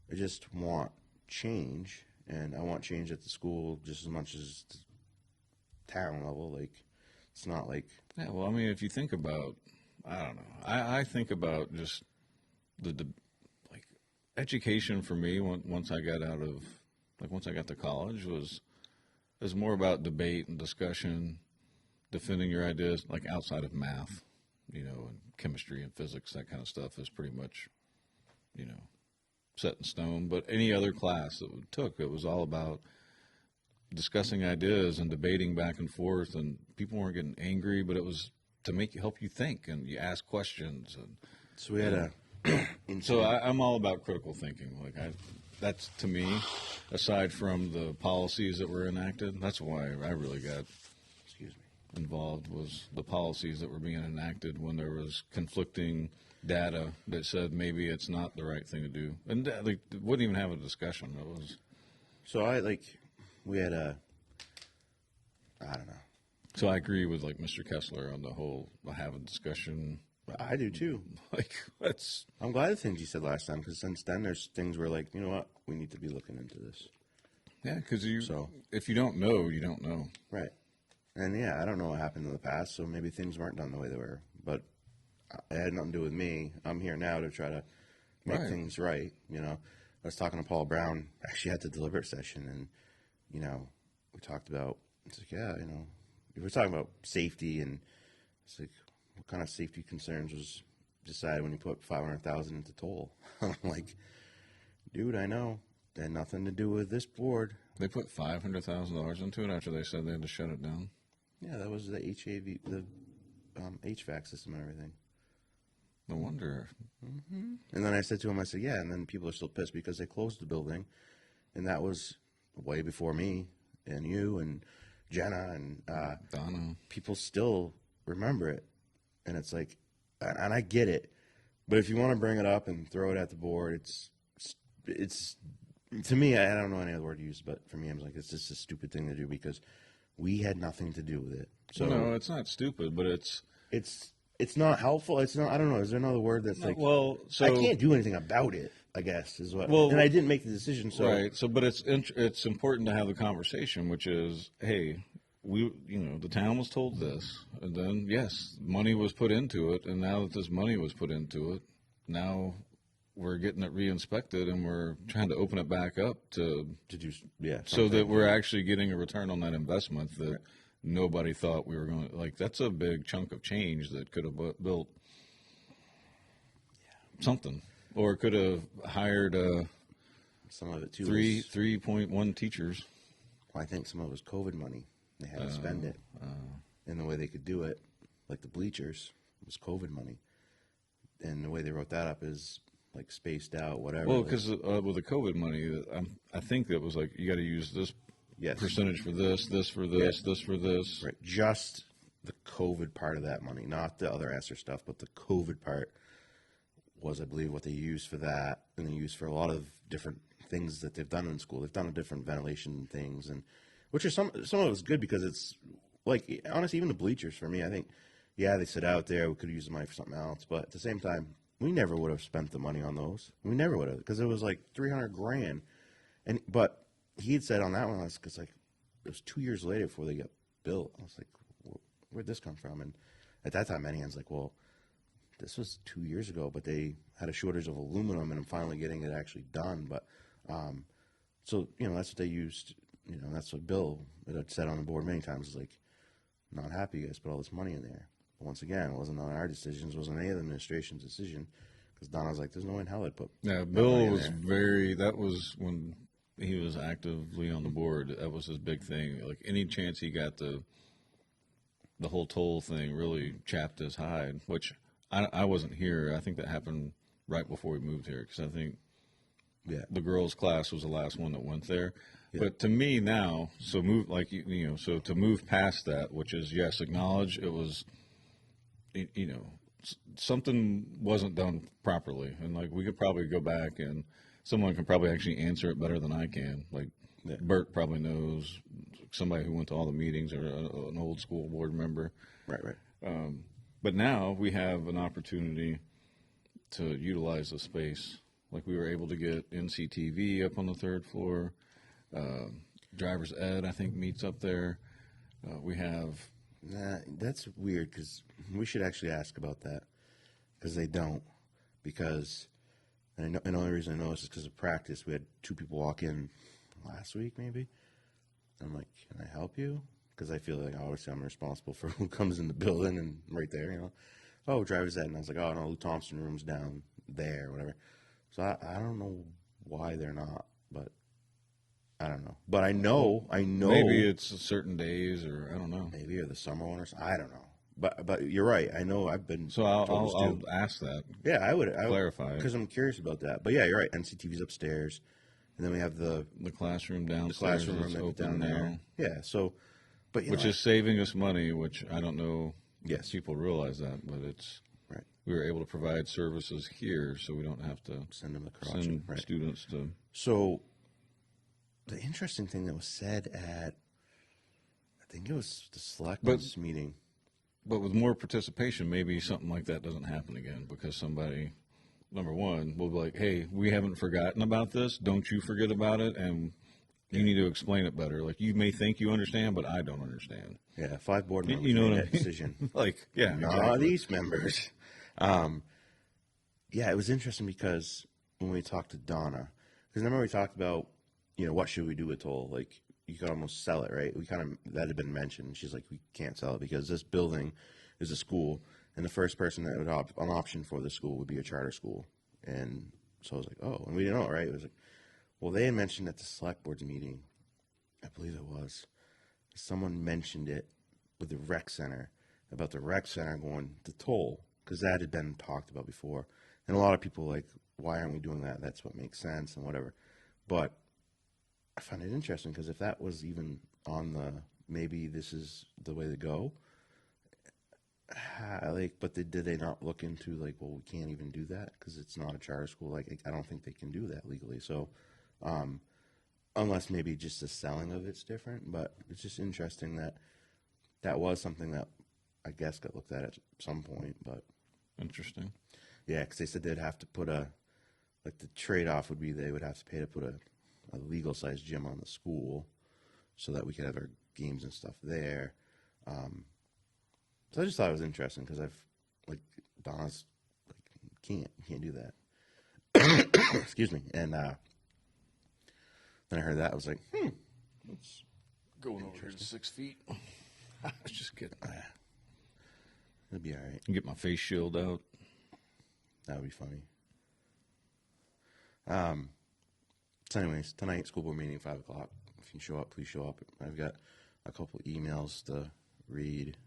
I just want change, and I want change at the school just as much as the town level. It's not Yeah, well, I mean, if you think about, I don't know, I think about just education for me once I got out of once I got to college was more about debate and discussion, defending your ideas, like outside of math, and chemistry and physics. That kind of stuff is pretty much, set in stone. But any other class that we took, it was all about discussing ideas and debating back and forth, and people weren't getting angry, but it was to help you think, and you ask questions. And So we had so I'm all about critical thinking. That's to me, aside from the policies that were enacted, that's why I really got involved, was the policies that were being enacted when there was conflicting data that said maybe it's not the right thing to do, and wouldn't even have a discussion. It was. So we had I don't know. So I agree with Mr. Kessler on the whole have a discussion. I do too. That's. I'm glad the things you said last time, because since then there's things where you know what, we need to be looking into this. Yeah, because if you don't know, you don't know. Right. And yeah, I don't know what happened in the past, so maybe things weren't done the way they were. But it had nothing to do with me. I'm here now to try to make things right. I was talking to Paul Brown actually at the deliberate session, and we talked about, it's we were talking about safety, and it's what kind of safety concerns was decided when you put $500,000 into toll? I'm like, dude, I know. It had nothing to do with this board. They put $500,000 into it after they said they had to shut it down. Yeah, that was the HVAC system and everything. No wonder. Mm-hmm. And then I said to him, yeah, and then people are still pissed because they closed the building, and that was way before me and you and Jenna and Donna. People still remember it, and it's and I get it, but if you want to bring it up and throw it at the board, it's to me, I don't know any other word to use, but for me, I'm it's just a stupid thing to do because we had nothing to do with it. So no, it's not stupid, but it's not helpful. It's not. I don't know. Is there another word that's so I can't do anything about it, I guess is what. And I didn't make the decision. So right. So, but it's important to have the conversation, which is, hey, the town was told this, and then yes, money was put into it, and now that this money was put into it, now we're getting it re-inspected, and we're trying to open it back up to do so that we're actually getting a return on that investment that nobody thought we were going to. That's a big chunk of change that could have built something, or could have hired some of it too. 3.1 teachers. Well, I think some of it was COVID money. They had to spend it, and the way they could do it, like the bleachers, was COVID money, and the way they wrote that up is spaced out, whatever. Well, because with the COVID money, I think that was you got to use this percentage for this for this, this for this. Right, just the COVID part of that money, not the other ESSER stuff, but the COVID part was, I believe, what they used for that, and they used for a lot of different things that they've done in school. They've done different ventilation things, and which are some of it was good because it's honestly, even the bleachers for me, I think, they sit out there. We could have used the money for something else, but at the same time, we never would have spent the money on those. We never would have, because it was $300,000, but he had said on that one, because it was 2 years later before they got built. I was like, where'd this come from? And at that time, Manny was like, well, this was 2 years ago, but they had a shortage of aluminum, and I'm finally getting it actually done. But so that's what they used. That's what Bill had said on the board many times. Is not happy you guys put all this money in there. But once again, it wasn't on our decisions. It wasn't any of the administration's decision. Because Don was like, there's no way in hell I'd put. Yeah, Bill was that was when he was actively on the board. That was his big thing. Any chance he got the whole toll thing really chapped his hide, which I wasn't here. I think that happened right before we moved here, because I think the girls' class was the last one that went there. Yeah. But to me now, so move so to move past that, which is acknowledge it was, something wasn't done properly, and we could probably go back and someone can probably actually answer it better than I can. Bert probably knows, somebody who went to all the meetings, or an old school board member. Right. But now we have an opportunity to utilize the space. We were able to get NCTV up on the third floor. Driver's Ed, I think, meets up there. We have. That's weird, because we should actually ask about that, because they don't. Because And the only reason I know this is because of practice. We had 2 people walk in last week, maybe. I'm like, can I help you? Because I feel like obviously I'm responsible for who comes in the building, and right there, you know. Oh, driver's ed. And I was like, oh, no, Lou Thompson room's down there, or whatever. So I don't know why they're not, but I don't know. But I know. Maybe it's certain days, or I don't know. Maybe, or the summer one, or something. I don't know. But you're right. I know I've been So I'll ask that. Yeah, I would clarify because I'm curious about that. But yeah, you're right. NCTV's upstairs, and then we have the classroom downstairs. The classroom room is that's open down now, there. Yeah. So, but which is saving us money. Which I don't know. Yes. If people realize that, but it's right. We were able to provide services here, so we don't have to send them across. Send right. students to. So, the interesting thing that was said at, I think it was the selectmen's meeting. But with more participation, maybe something like that doesn't happen again because somebody, number one, will be like, hey, we haven't forgotten about this. Don't you forget about it. And you need to explain it better. Like, you may think you understand, but I don't understand. Yeah, 5 board members you know made what I that mean? decision. Like, yeah. Not exactly. these members. Yeah, it was interesting because when we talked to Donna, because remember we talked about, you know, what should we do with toll? Like, you could almost sell it, right? We kind of, that had been mentioned. She's like, we can't sell it because this building is a school, and the first person that would an option for the school would be a charter school. And so I was like, oh, and we didn't know, right? It was like, well, they had mentioned at the select board's meeting, I believe it was, someone mentioned it with the rec center, about the rec center going to toll, because that had been talked about before. And a lot of people like, why aren't we doing that? That's what makes sense and whatever. But I find it interesting because if that was even on the, maybe this is the way to go, like, but did they not look into like, well, we can't even do that because it's not a charter school. Like, I don't think they can do that legally. So, unless maybe just the selling of it's different, but it's just interesting that that was something that I guess got looked at some point, but Interesting. yeah, because they said they'd have to put like the trade-off would be they would have to pay to put a legal-sized gym on the school so that we could have our games and stuff there. So I just thought it was interesting because I've, like, Donna's, like, you can't do that. Excuse me. And then I heard that, I was like, Let's going over here to 6 feet. I was just kidding. it'll be all right. Get my face shield out. That would be funny. So anyways, tonight, school board meeting, 5 o'clock. If you show up, please show up. I've got a couple emails to read.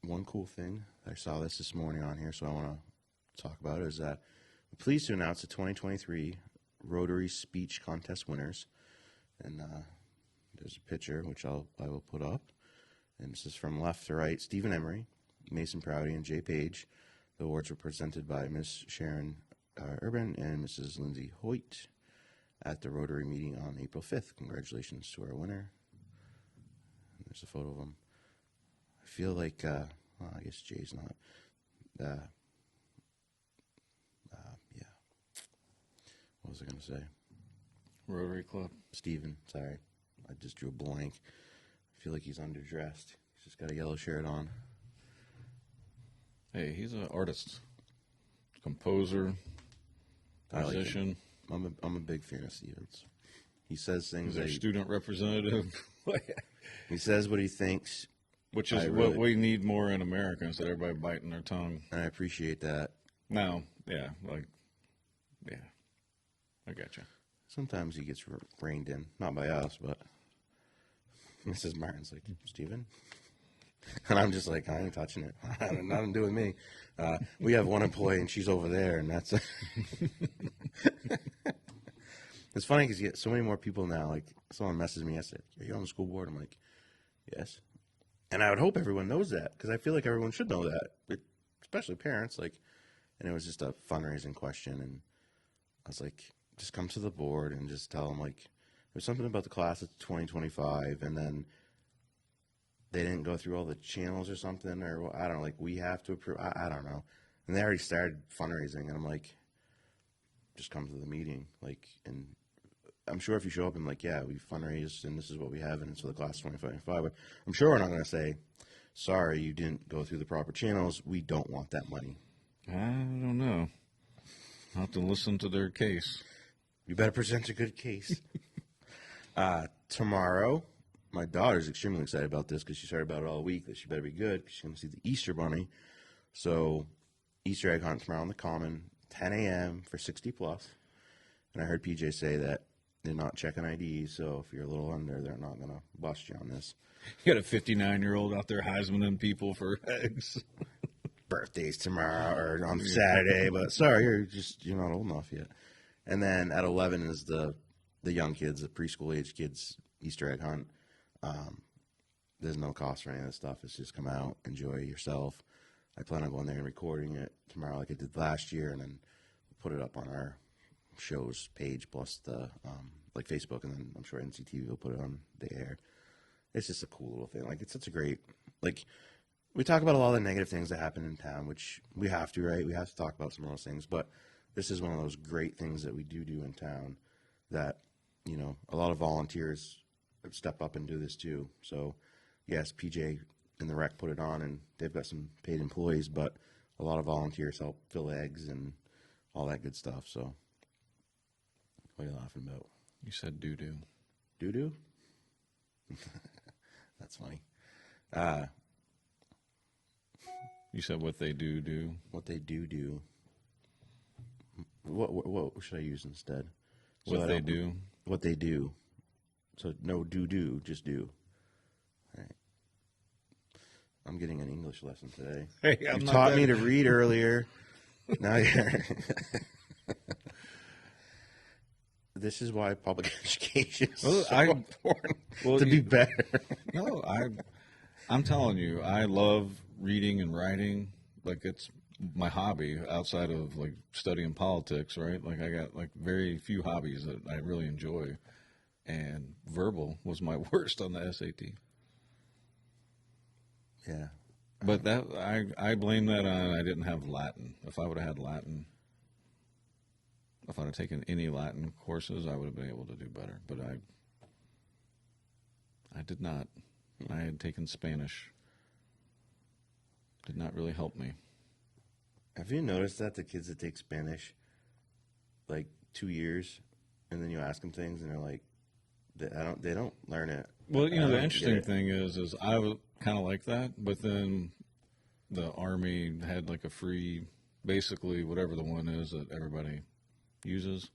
One cool thing, I saw this morning on here, so I want to talk about it, is that I'm pleased to announce the 2023 Rotary Speech Contest winners. And there's a picture, which I will put up. And this is from left to right: Stephen Emery, Mason Prouty, and Jay Page. The awards were presented by Miss Sharon Urban and Mrs. Lindsay Hoyt at the Rotary meeting on April 5th. Congratulations to our winner. And there's a photo of him. I feel like, well, I guess Jay's not. Yeah. What was I going to say? Rotary Club. Stephen, sorry. I just drew a blank. I feel like he's underdressed. He's just got a yellow shirt on. Hey, he's an artist, composer, musician. Like I'm a big fan of Stevens. He says things. He's our student representative. He says what he thinks, which is what we need more in America instead of everybody biting their tongue. And I appreciate that. Now, yeah, I gotcha. Sometimes he gets reined in, not by us, but Mrs. Martin's like, Stephen? And I'm just like, I ain't touching it. Nothing to do with me. We have one employee, and she's over there, and that's It's funny because you get so many more people now. Like, someone messaged me yesterday, are you on the school board? I'm like, yes. And I would hope everyone knows that, because I feel like everyone should know that, especially parents. Like, and it was just a fundraising question, and I was like, just come to the board and just tell them, like, there's something about the class of 2025, and then they didn't go through all the channels or something, or I don't know, like, we have to approve, I don't know. And they already started fundraising, and I'm like, just come to the meeting, like, and I'm sure if you show up and like, yeah, we fundraised, and this is what we have, and it's for the class of 2025, but I'm sure we're not going to say, sorry, you didn't go through the proper channels. We don't want that money. I don't know. I'll have to listen to their case. You better present a good case. Tomorrow, my daughter's extremely excited about this because she started about it all week, that she better be good because she's going to see the Easter Bunny. So, Easter egg hunt tomorrow on the Common, 10 a.m. for 60 plus. And I heard PJ say that they're not checking IDs, so if you're a little under, they're not going to bust you on this. You got a 59-year-old out there Heismaning people for eggs. Birthday's tomorrow or on Saturday, but sorry, you're not old enough yet. And then at 11 is the young kids, the preschool age kids Easter egg hunt. There's no cost for any of this stuff. It's just come out, enjoy yourself. I plan on going there and recording it tomorrow like I did last year, and then put it up on our show's page plus the like Facebook, and then I'm sure NCTV will put it on the air. It's just a cool little thing. Like, it's such a great, like, we talk about a lot of the negative things that happen in town, which we have to, right? We have to talk about some of those things, but this is one of those great things that we do in town that, you know, a lot of volunteers step up and do this too. So, yes, PJ and the rec put it on, and they've got some paid employees, but a lot of volunteers help fill eggs and all that good stuff. So, what are you laughing about? You said doo-doo. Doo-doo? That's funny. You said what they do. What they do. What should I use instead? What they do. What they do. So no do, just do. All right. I'm getting an English lesson today. Hey, you taught me to read earlier. Now you're... This is why public education is so important to be better. No, I'm telling you, I love reading and writing. Like, it's my hobby outside of like studying politics, right? Like, I got like very few hobbies that I really enjoy, and verbal was my worst on the SAT. Yeah, but that I blame that on I didn't have Latin. If I would have had Latin, if I'd have taken any Latin courses, I would have been able to do better. But I did not. I had taken Spanish. Did not really help me. Have you noticed that the kids that take Spanish, like 2 years, and then you ask them things, and they're like, they don't learn it. Well, you know, the interesting thing is I was kind of like that, but then the Army had like a free, basically whatever the one is that everybody uses.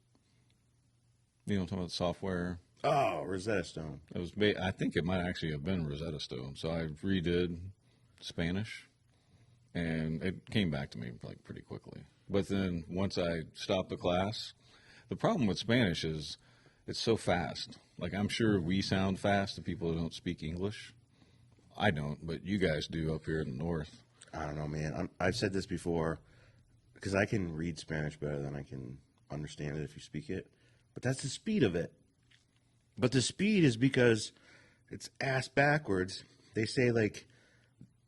You know what I'm talking about, software. Oh, Rosetta Stone. It was. I think it might actually have been Rosetta Stone. So I redid Spanish, and it came back to me like pretty quickly. But then once I stopped the class, the problem with Spanish is it's so fast. Like, I'm sure we sound fast to people who don't speak English. I don't, but you guys do up here in the north. I don't know, man. I've said this before, because I can read Spanish better than I can understand it if you speak it. But that's the speed of it. But the speed is because it's ass backwards. They say, like,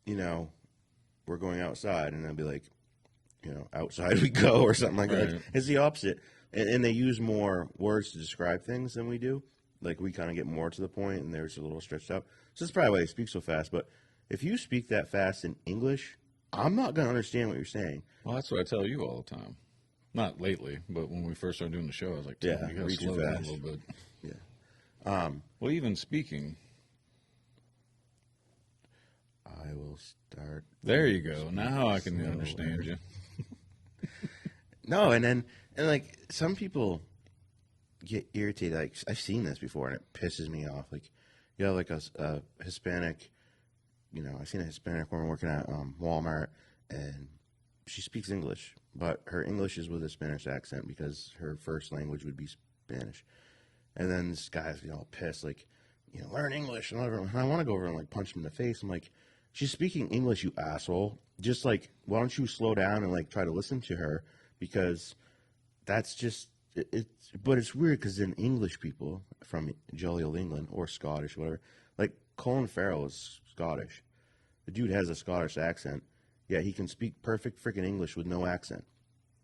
you know, we're going outside, and they'll be like, you know, outside we go, or something like that. It's the opposite. And they use more words to describe things than we do. Like, we kind of get more to the point, and they're just a little stretched out. So that's probably why they speak so fast. But if you speak that fast in English, I'm not going to understand what you're saying. Well, that's what I tell you all the time. Not lately, but when we first started doing the show, I was like, yeah, you got to slow down a little bit. Yeah. Well, even speaking. I will start. There you go. Now I can understand you. No, and like, some people get irritated. Like, I've seen this before, and it pisses me off. Like, you have like a Hispanic, you know, I've seen a Hispanic woman working at Walmart, and she speaks English, but her English is with a Spanish accent because her first language would be Spanish. And then this guy's, you know, pissed, like, you know, learn English and whatever. And I want to go over and like punch him in the face. I'm like, she's speaking English, you asshole. Just like, why don't you slow down and like try to listen to her? Because that's just but it's weird because then English people from jolly old England or Scottish, whatever, like Colin Farrell is Scottish. The dude has a Scottish accent, yet he can speak perfect freaking English with no accent.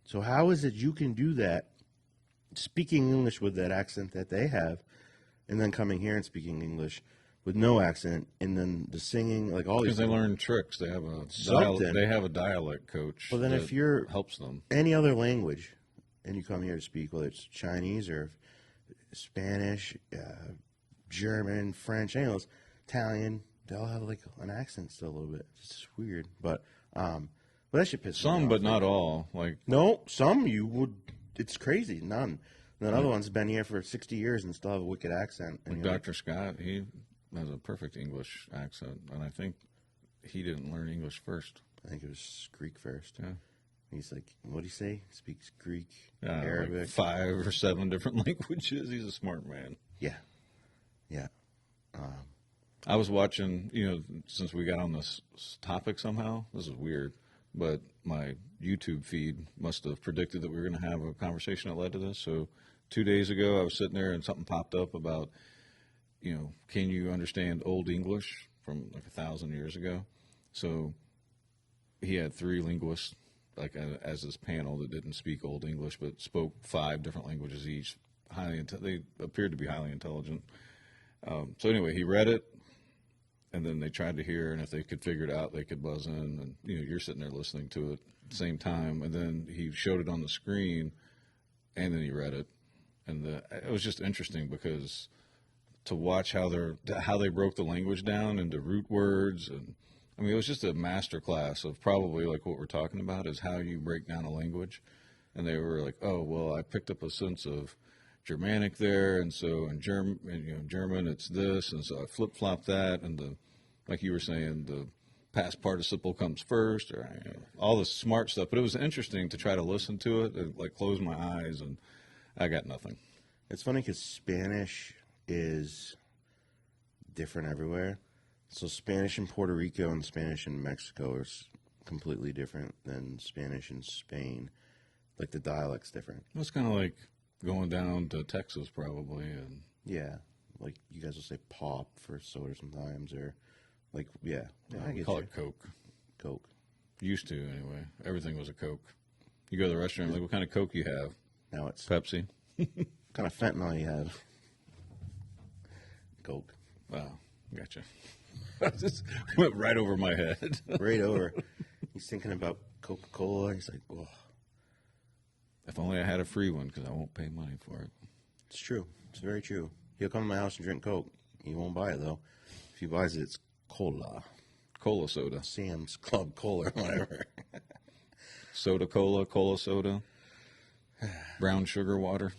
So how is it you can do that, speaking English with that accent that they have, and then coming here and speaking English with no accent, and then the singing, like all these. Because they learn tricks. They have a Something. they have a dialect coach. Well, then that if you're helps them. any other language, and you come here to speak, whether it's Chinese or Spanish, German, French, any of those, Italian, they all have like an accent still a little bit. It's just weird, but that shit pisses me Some, off. but not all. Like No, some you would. It's crazy. None. And then other ones have been here for 60 years and still have a wicked accent. And you're like, Dr. Scott, he has a perfect English accent, and I think he didn't learn English first. I think it was Greek first. Yeah. He's like, what do you say? Speaks Greek, Yeah, Arabic. like 5 or 7 different languages. He's a smart man. Yeah. Yeah. I was watching, since we got on this topic somehow, this is weird, but my YouTube feed must have predicted that we were going to have a conversation that led to this. So 2 days ago, I was sitting there and something popped up about, can you understand Old English from like 1,000 years ago? So he had 3 linguists, like as his panel, that didn't speak Old English, but spoke 5 different languages each. They appeared to be highly intelligent. So anyway, he read it, and then they tried to hear, and if they could figure it out, they could buzz in, and you're sitting there listening to it at the same time, and then he showed it on the screen, and then he read it, and it was just interesting because to watch how they broke the language down into root words, and I mean it was just a master class of probably like what we're talking about is how you break down a language, and they were like, oh well, I picked up a sense of Germanic there, and so in German it's this, and so I flip-flop that, and like you were saying, the past participle comes first, or all this smart stuff. But it was interesting to try to listen to it, and, like close my eyes, and I got nothing. It's funny because Spanish is different everywhere. So Spanish in Puerto Rico and Spanish in Mexico is completely different than Spanish in Spain. Like the dialect's different. It's kind of like going down to Texas probably, and Yeah, like you guys will say pop for soda sometimes, or like I we get call you. it Coke. Coke. Used to anyway. Everything was a Coke. You go to the restaurant, like, what kind of Coke you have? Now it's Pepsi. what kind of fentanyl you have. Coke. Wow, gotcha. Just went right over my head. Right over. He's thinking about Coca-Cola. He's like, oh, If only I had a free one, because I won't pay money for it. it's true. It's very true. He'll come to my house and drink Coke. He won't buy it though. If he buys it, it's cola. Cola soda. Sam's Club Cola or whatever. Soda cola, cola soda. Brown sugar water.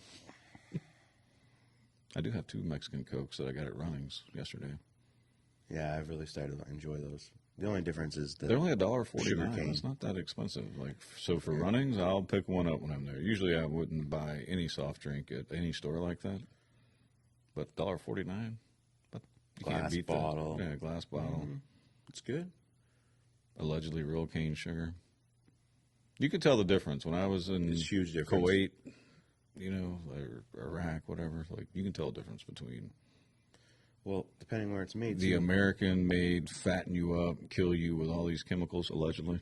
I do have 2 Mexican Cokes that I got at Runnings yesterday. Yeah, I've really started to enjoy those. The only difference is They're only sugar $1.49. cane. It's not that expensive. Like, so for Runnings, I'll pick one up when I'm there. Usually I wouldn't buy any soft drink at any store like that. But $1.49, but you can't Glass beat bottle. that. Yeah, glass bottle. It's good. Allegedly real cane sugar. You could tell the difference when I was in It's huge difference. Kuwait, or Iraq, whatever. Like, you can tell the difference between Well, depending where it's made. the too. American-made fatten you up, kill you with all these chemicals, allegedly,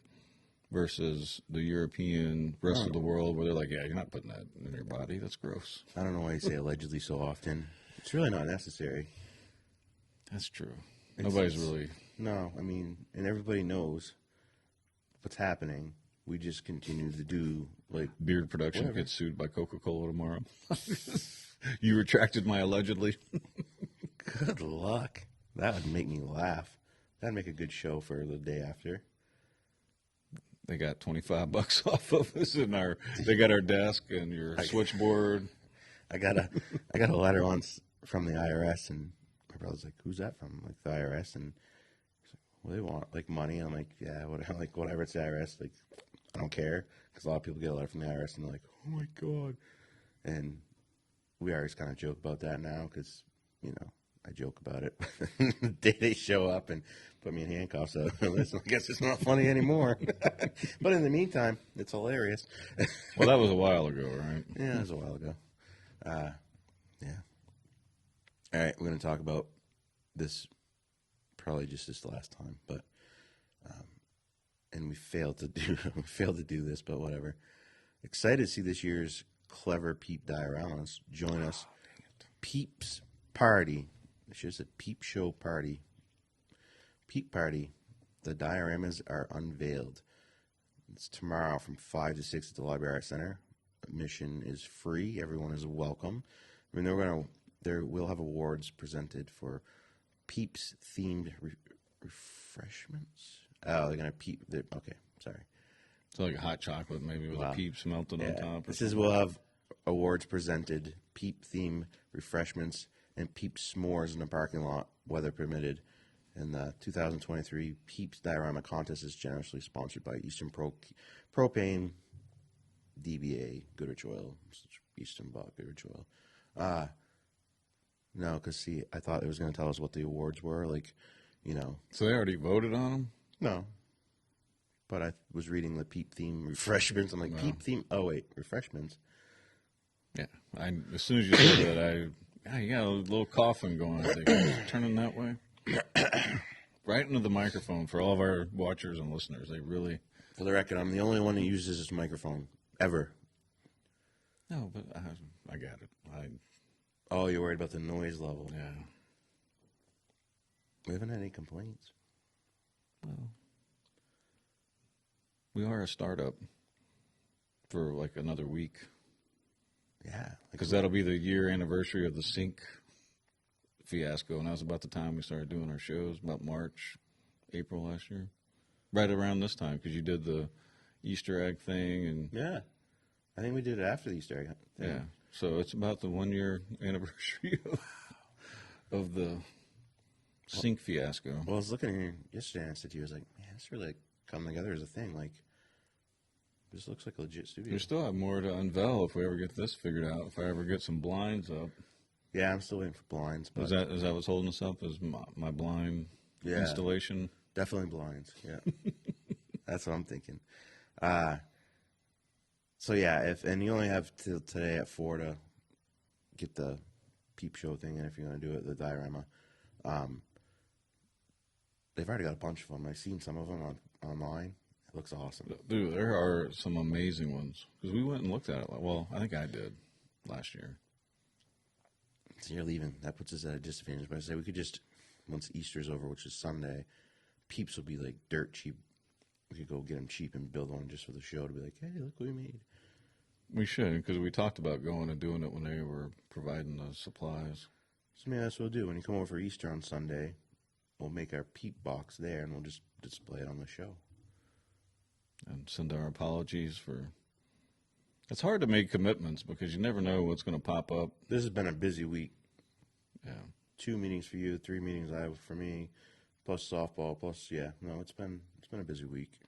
versus the European, rest of the world, where they're like, yeah, you're not putting that in your body. That's gross. I don't know why you say allegedly so often. It's really not necessary. That's true. Nobody's really... No, I mean, and everybody knows what's happening. We just continue to do, like, Beard production Whatever. gets sued by Coca-Cola tomorrow. You retracted my allegedly. good luck. That would make me laugh. That'd make a good show for the day after. They got $25 off of us in our. They got our desk and your switchboard. I got a letter once from the IRS, and my brother's like, "Who's that from?" I'm like, the IRS, and he's like, "Well, they want like money." I'm like, "Yeah, whatever." Like, whatever. It's the IRS. Like, I don't care, because a lot of people get a letter from the IRS, and they're like, "Oh my god," and we always kind of joke about that now, because I joke about it. The day they show up and put me in handcuffs, so listen, I guess it's not funny anymore. But in the meantime, it's hilarious. Well, that was a while ago, right? Yeah, it was a while ago. Yeah. All right, we're going to talk about this probably just this last time, but and we failed to do this, but whatever. Excited to see this year's Clever Peep Dioramas. Join us. Peeps Party It's just a peep show party. Peep party. The dioramas are unveiled. It's tomorrow from 5 to 6 at the Library Arts Center. Admission is free. Everyone is welcome. I mean, we'll have awards presented for Peeps themed refreshments. Oh, they're gonna peep. Okay, sorry. It's like a hot chocolate, maybe with a Peeps melted on top. It says we'll have awards presented, Peep theme refreshments, and Peep s'mores in the parking lot, weather permitted. And the 2023 Peeps Diorama Contest is generously sponsored by Eastern Propane, DBA, Goodrich Oil, Eastern bought Goodrich Oil. No, because see, I thought it was going to tell us what the awards were, like, you know. So they already voted on them? No. But I was reading the Peep theme refreshments. I'm like, Peep theme, oh wait, refreshments. Yeah. As soon as you said that, you got a little coughing going. I think. Turning that way. Right into the microphone for all of our watchers and listeners. They really. For the record, I'm the only one that uses this microphone ever. No, but I got it. Oh, you're worried about the noise level. Yeah. We haven't had any complaints. Well, we are a startup for like another week. Yeah. Because that'll be the year anniversary of the sync fiasco, and that was about the time we started doing our shows, about March, April last year. Right around this time, because you did the Easter egg thing. And yeah. I think we did it after the Easter egg thing. Yeah. So it's about the 1 year anniversary of the sync fiasco. Well, I was looking at you yesterday and I said to you, I was like, man, it's really come together as a thing. Like, this looks like a legit studio. We still have more to unveil if we ever get this figured out. If I ever get some blinds up. Yeah, I'm still waiting for blinds. But Is that what's holding us up? Is my blind installation? Definitely blinds. Yeah, that's what I'm thinking. So yeah, and you only have till today at 4 to get the peep show thing in if you're gonna do it, the diorama. They've already got a bunch of them. I've seen some of them online. It looks awesome. Dude, there are some amazing ones. Because we went and looked at it. Well, I think I did last year. So you're leaving. That puts us at a disadvantage. But I say we could just, once Easter's over, which is Sunday, peeps will be like dirt cheap. We could go get them cheap and build one just for the show to be like, hey, look what we made. We should, because we talked about going and doing it when they were providing the supplies. So maybe that's what we'll do. When you come over for Easter on Sunday, we'll make our peep box there and we'll just display it on the show. And send our apologies for... It's hard to make commitments because you never know what's going to pop up. This has been a busy week. Yeah. 2 meetings for you, 3 meetings I have for me, plus softball, plus it's been a busy week.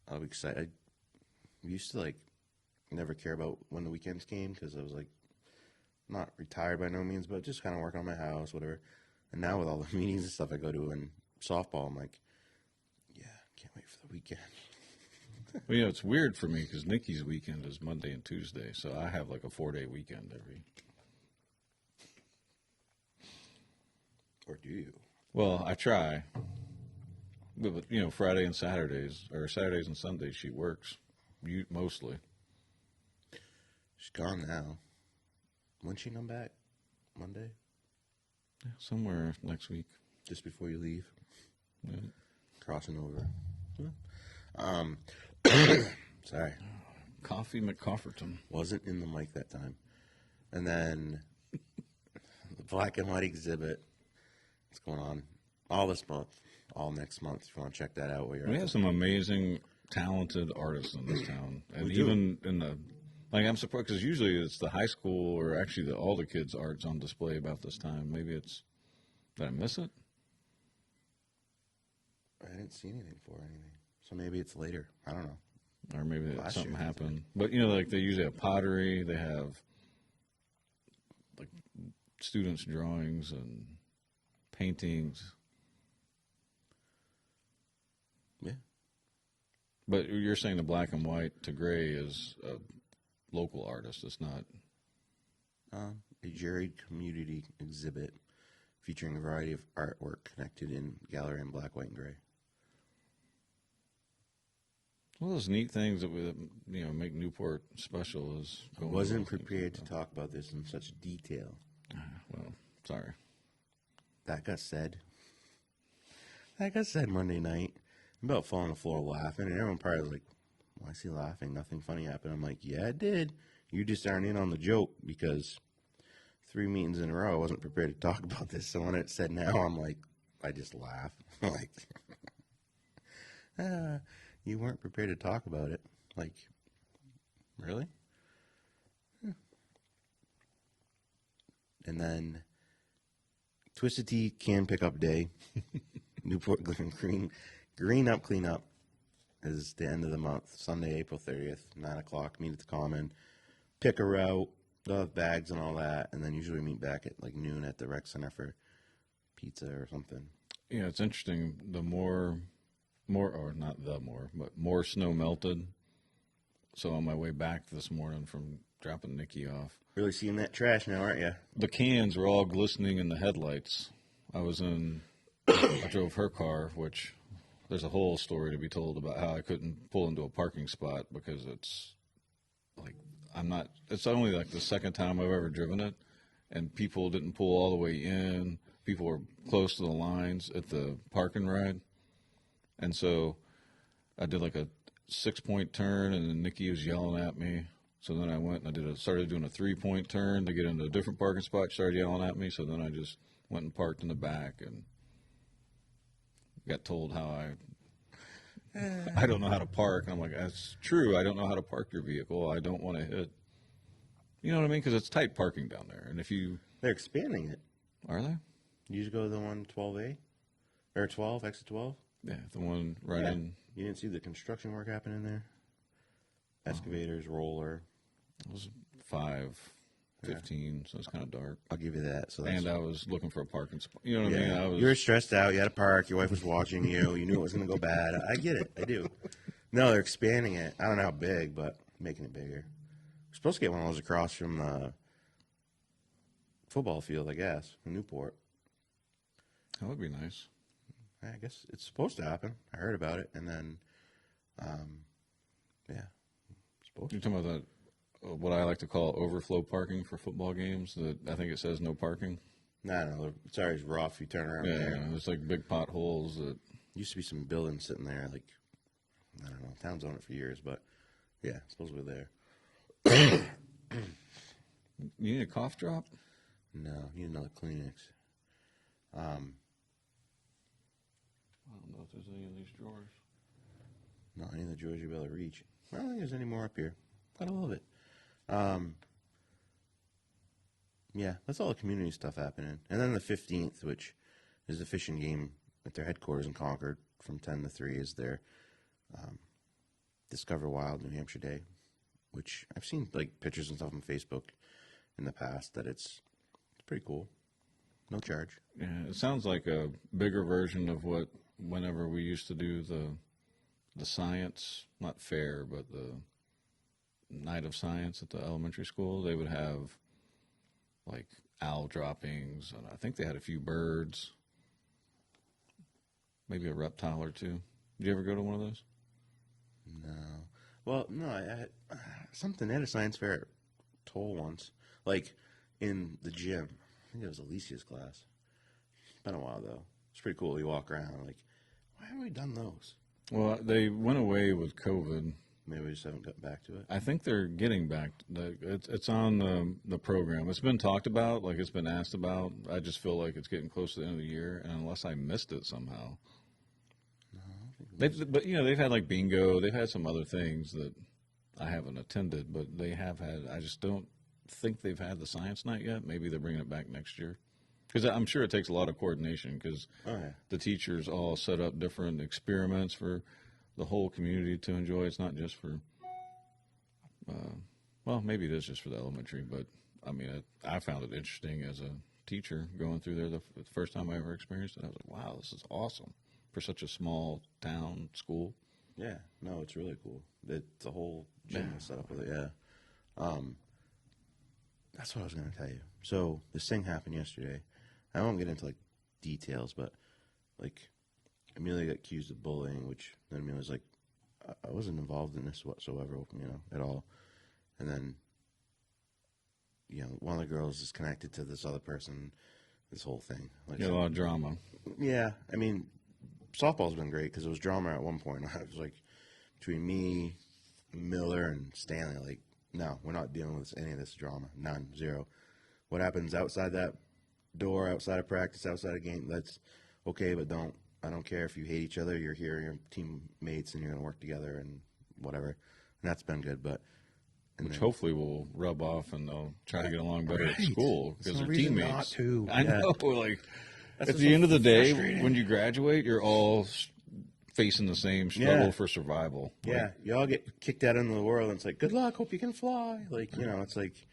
I'll be excited. I used to never care about when the weekends came because I was not retired by no means, but just kind of working on my house, whatever. And now with all the meetings and stuff I go to and softball, I'm like, yeah, can't wait for the weekend. Well, it's weird for me because Nikki's weekend is Monday and Tuesday, so I have like a 4-day weekend every. Or do you? Well, I try. But Friday and Saturdays, or Saturdays and Sundays, she works. Mostly. She's gone now. When's she come back? Monday? Yeah, somewhere next week. Just before you leave? Yeah. Crossing over. Sorry. Coffee McCofferton. Wasn't in the mic that time. And then the black and white exhibit. What's going on? All this month. All next month. If you want to check that out. We have some amazing, talented artists in this town. And even in the... I'm surprised because usually it's the high school or actually all the kids' art's on display about this time. Maybe it's... Did I miss it? I didn't see anything for anything. So maybe it's later. I don't know. Or maybe something happened. But, they usually have pottery. They have, students' drawings and paintings. Yeah. But you're saying the black and white to gray is a local artist. It's not... A juried community exhibit featuring a variety of artwork connected in gallery in black, white, and gray. One of those neat things that would, make Newport special is... I wasn't prepared to talk about this in such detail. Well, sorry. that got said. That got said Monday night. I'm about falling on the floor laughing, and everyone probably was like, why is he laughing? Nothing funny happened. I'm like, yeah, it did. You just aren't in on the joke because 3 meetings in a row, I wasn't prepared to talk about this. So when it said now, I'm like, I just laugh. Like, you weren't prepared to talk about it. Like, really? And then Twisted Tea can pick up day. Newport Green Up Clean Up is the end of the month. Sunday, April 30th, 9 o'clock. Meet at the Common. Pick a route. They'll have bags and all that. And then usually meet back at like noon at the rec center for pizza or something. Yeah, it's interesting. The more, or not the more, but more snow melted. So on my way back this morning from dropping Nikki off, Really seeing that trash now, aren't you? the cans were all glistening in the headlights. I drove her car, which there's a whole story to be told about how I couldn't pull into a parking spot because it's like, it's only like the second time I've ever driven it, and people didn't pull all the way in. People were close to the lines at the parking ride. And so I did like a 6-point turn, and then Nikki was yelling at me. So then I went and started doing a 3-point turn to get into a different parking spot. She started yelling at me. So then I just went and parked in the back and got told how I don't know how to park. And I'm like, that's true. I don't know how to park your vehicle. I don't want to hit. You know what I mean? Because it's tight parking down there. And if you. They're expanding it. Are they? You just go to the one 12A? Or 12, exit 12? Yeah, the one right in. You didn't see the construction work happening there? Excavators, roller. It was 5:15, so it's kind of dark. I'll give you that. So that's, And I was looking for a parking spot. You know what I mean? You were stressed out. You had to park. Your wife was watching you. You knew it was going to go bad. I get it. I do. No, they're expanding it. I don't know how big, but making it bigger. We're supposed to get one of those across from the football field, I guess, in Newport. That would be nice. I guess it's supposed to happen. I heard about it, and then, yeah, supposed You're to. talking about that, what I like to call overflow parking for football games. That I think it says no parking. No, it's always rough. You turn around Yeah, there. there's like big potholes that. Used to be some buildings sitting there, like, I don't know, town's owned it for years, but yeah, supposedly there. You need a cough drop? No, you need another Kleenex. I don't know if there's any of these drawers. No, any of the drawers you'll be able to reach. I don't think there's any more up here. Gotta love it. Yeah, that's all the community stuff happening. And then the 15th, which is the fishing game at their headquarters in Concord from 10 to 3 is their Discover Wild New Hampshire Day, which I've seen like pictures and stuff on Facebook in the past that it's pretty cool. No charge. Yeah, it sounds like a bigger version of whenever we used to do the science, not fair, but the night of science at the elementary school. They would have like owl droppings, and I think they had a few birds, maybe a reptile or two. Did you ever go to one of those? No. Well, no, I had something at a science fair at Toll once, like in the gym. I think it was Alicia's class. It's been a while, though. It's pretty cool. You walk around, like, why haven't we done those? Well, they went away with COVID. Maybe we just haven't gotten back to it. I think they're getting back. It's on the program. It's been talked about, like it's been asked about. I just feel like it's getting close to the end of the year, and unless I missed it somehow. No, I don't think But they've had like bingo. They've had some other things that I haven't attended, but they have had. I just don't think they've had the science night yet. Maybe they're bringing it back next year, because I'm sure it takes a lot of coordination. Because the teachers all set up different experiments for the whole community to enjoy. It's not just for. Well, maybe it is just for the elementary, but I mean, I found it interesting as a teacher going through there the first time I ever experienced it. I was like, wow, this is awesome for such a small town school. Yeah, no, it's really cool. It's a whole gym set up with it, yeah. That's what I was going to tell you. So this thing happened yesterday. I won't get into like details, but like Amelia got accused of bullying, which then Amelia was like, I wasn't involved in this whatsoever, at all. And then, one of the girls is connected to this other person this whole thing. Like, a lot of drama. yeah, I mean, softball's been great because it was drama at one point. I was like, between me, Miller, and Stanley, like, no, we're not dealing with any of this drama. None, zero. What happens outside that door, outside of practice, outside of game, that's okay, but I don't care if you hate each other. You're here, you're teammates, and you're going to work together and whatever. And that's been good, but. Which hopefully will rub off and they'll try to get along better at Right. school because There's no they're reason teammates. not to. I Yeah. know. Like, That's at just the so end of the day, frustrating. when you graduate, you're all facing the same struggle Yeah. for survival. Yeah, you all get kicked out into the world, and it's like, good luck, hope you can fly. Like, it's like,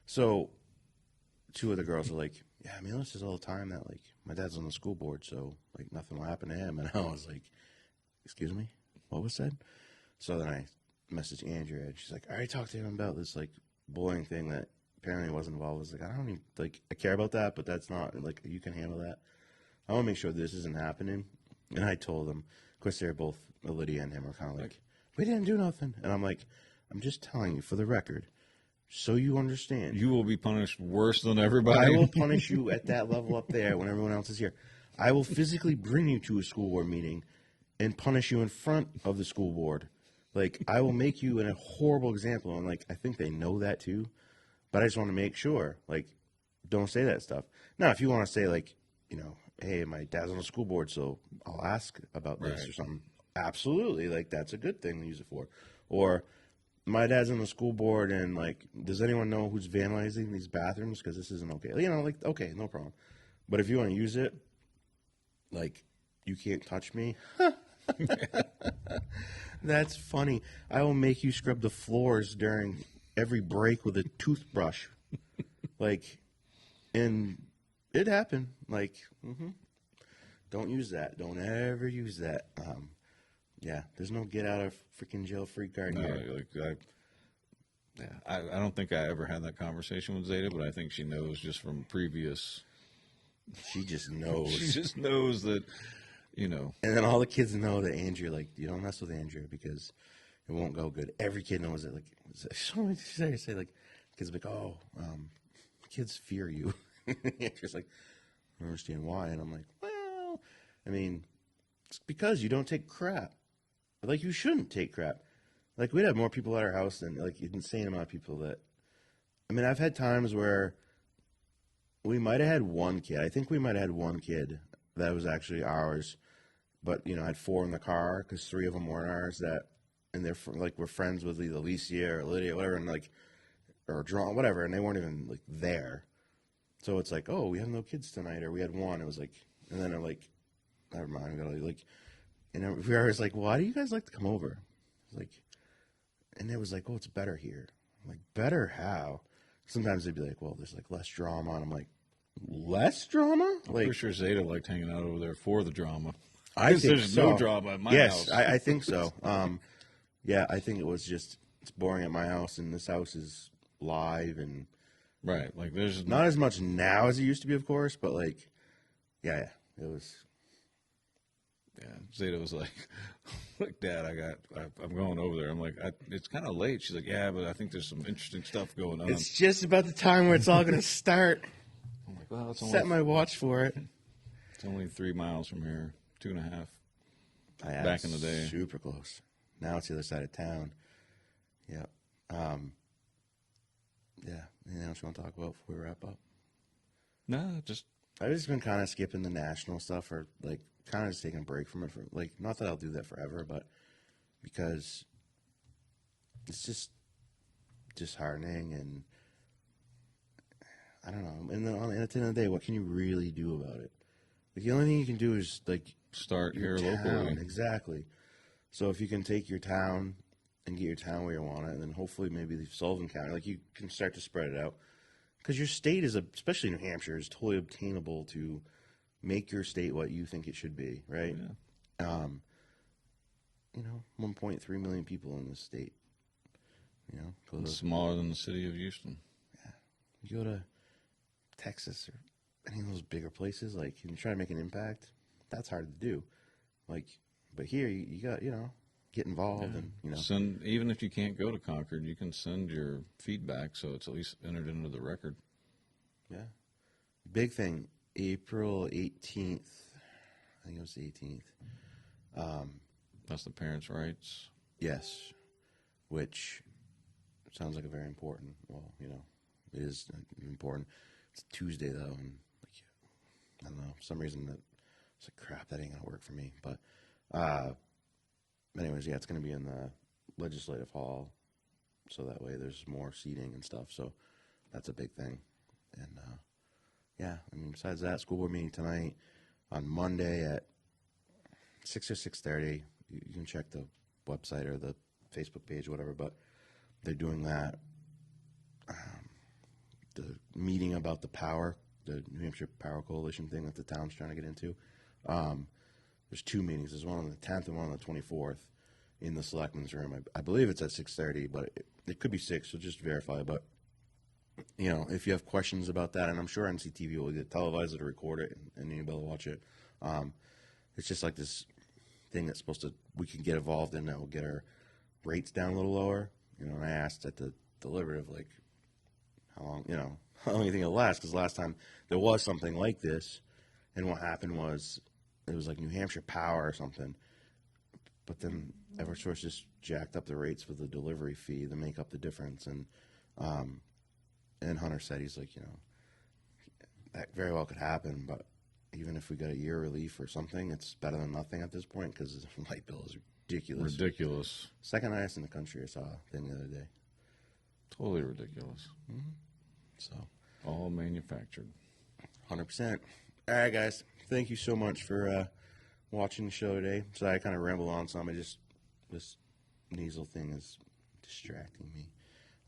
so two of the girls are like, yeah, I mean, this is all the time that, like, my dad's on the school board, so, like, nothing will happen to him. And I was like, excuse me? What was said? So then I messaged Andrea, and she's like, I already talked to him about this, like, bullying thing that apparently wasn't involved. I was like, I don't even, like, I care about that, but that's not, like, you can handle that. I want to make sure this isn't happening. And I told them, of course, they're both, Lydia and him are kind of like, we didn't do nothing. And I'm like, I'm just telling you for the record, so you understand. You will be punished worse than everybody. I will punish you at that level up there when everyone else is here. I will physically bring you to a school board meeting and punish you in front of the school board. Like, I will make you a horrible example. And, like, I think they know that too. But I just want to make sure, like, don't say that stuff. Now, if you want to say, like, hey, my dad's on the school board, so I'll ask about this Right. or something. Absolutely. Like, that's a good thing to use it for. Or, my dad's on the school board, and, like, does anyone know who's vandalizing these bathrooms? Because this isn't okay. Like, okay, no problem. But if you want to use it, like, you can't touch me. That's funny. I will make you scrub the floors during every break with a toothbrush. Like, and it happened. Like, don't use that. Don't ever use that. Yeah, there's no get out of freaking jail free card No, here. I don't think I ever had that conversation with Zeta, but I think she knows just from previous. She just knows. She just knows that, And then all the kids know that Andrea, like, you don't mess with Andrea because it won't go good. Every kid knows it. Like, say, like, kids are like, oh, kids fear you. Andrea's like, I don't understand why. And I'm like, well, I mean, it's because you don't take crap. Like, you shouldn't take crap. Like, we'd have more people at our house than, like, an insane amount of people that, I mean, I've had times where we might have had one kid. I think we might have had one kid that was actually ours. But, I had four in the car because three of them weren't ours and they're, like, we're friends with either Alicia or Lydia or whatever, and, like, or Drawn, whatever, and they weren't even, like, there. So it's like, oh, we have no kids tonight, or we had one. It was like, and then I'm like, never mind. We gotta, like, and we were always like, why do you guys like to come over? Like, and it was like, oh, it's better here. I'm like, better how? Sometimes they'd be like, well, there's, like, less drama. And I'm like, less drama? I'm Like, pretty sure Zeta liked hanging out over there for the drama. I think There's so. no drama at my yes, house. I think so. Yeah, I think it was just, it's boring at my house, and this house is live and Right. Like, there's not as much now as it used to be, of course, but, like, yeah, it was. Yeah, Zeta was like, "Look, Dad, I'm going over there." I'm like, "It's kind of late." She's like, "Yeah, but I think there's some interesting stuff going on." It's just about the time where it's all going to start. I'm like, "Well, it's Set my watch for it. only 3 miles from here, 2.5." Yeah, Back in the day. super close. Now it's the other side of town. Yeah. Yeah. Anything else you want to talk about before we wrap up? No, just I've just been kind of skipping the national stuff, or, like, kind of just taking a break from it. For, like, not that I'll do that forever, but because it's just disheartening, and I don't know. And then at the end of the day, what can you really do about it? Like, the only thing you can do is, like, start your here town. locally. Exactly. So if you can take your town and get your town where you want it, and then hopefully maybe the Sullivan County, like, you can start to spread it out. Because your state is, especially New Hampshire, is totally obtainable to make your state what you think it should be, right? Yeah. 1.3 million people in this state. Go It's to, smaller than the city of Houston. you go to Texas or any of those bigger places, like, and you try to make an impact, that's hard to do. Like, but here you got, get involved and, Send, even if you can't go to Concord, you can send your feedback so it's at least entered into the record. Yeah. Big thing, April 18th. I think it was the 18th. That's the parents' rights. Yes, which sounds like a very important. Well, you know, it is important. It's Tuesday though, and like, I don't know, for some reason that it's like crap. That ain't gonna work for me. But, anyways, yeah, it's gonna be in the legislative hall, so that way there's more seating and stuff. So that's a big thing. And yeah, I mean, besides that, school board meeting tonight. On Monday at 6 or 6:30. You can check the website or the Facebook page or whatever, but they're doing that. The meeting about the power, the New Hampshire Power Coalition thing that the town's trying to get into. There's two meetings. There's one on the 10th and one on the 24th in the selectmen's room. I believe it's at 6:30, but it could be 6, so just verify. But, you know, if you have questions about that, and I'm sure NCTV will either televise it or record it, and anybody will watch it. It's just like this thing that's we can get involved in that will get our rates down a little lower. You know, and I asked at the deliberative, like, how long do you think it'll last? Because last time there was something like this, and what happened was it was like New Hampshire Power or something, but then Eversource just jacked up the rates for the delivery fee to make up the difference. And Hunter said, he's like, you know, that very well could happen, but even if we got a year relief or something, it's better than nothing at this point because the light bill is ridiculous. Ridiculous. Second highest in the country, I saw a thing the other day. Totally ridiculous. Mm-hmm. So, all manufactured. 100%. All right, guys. Thank you so much for watching the show today. Sorry, I kind of ramble on some. This nasal thing is distracting me.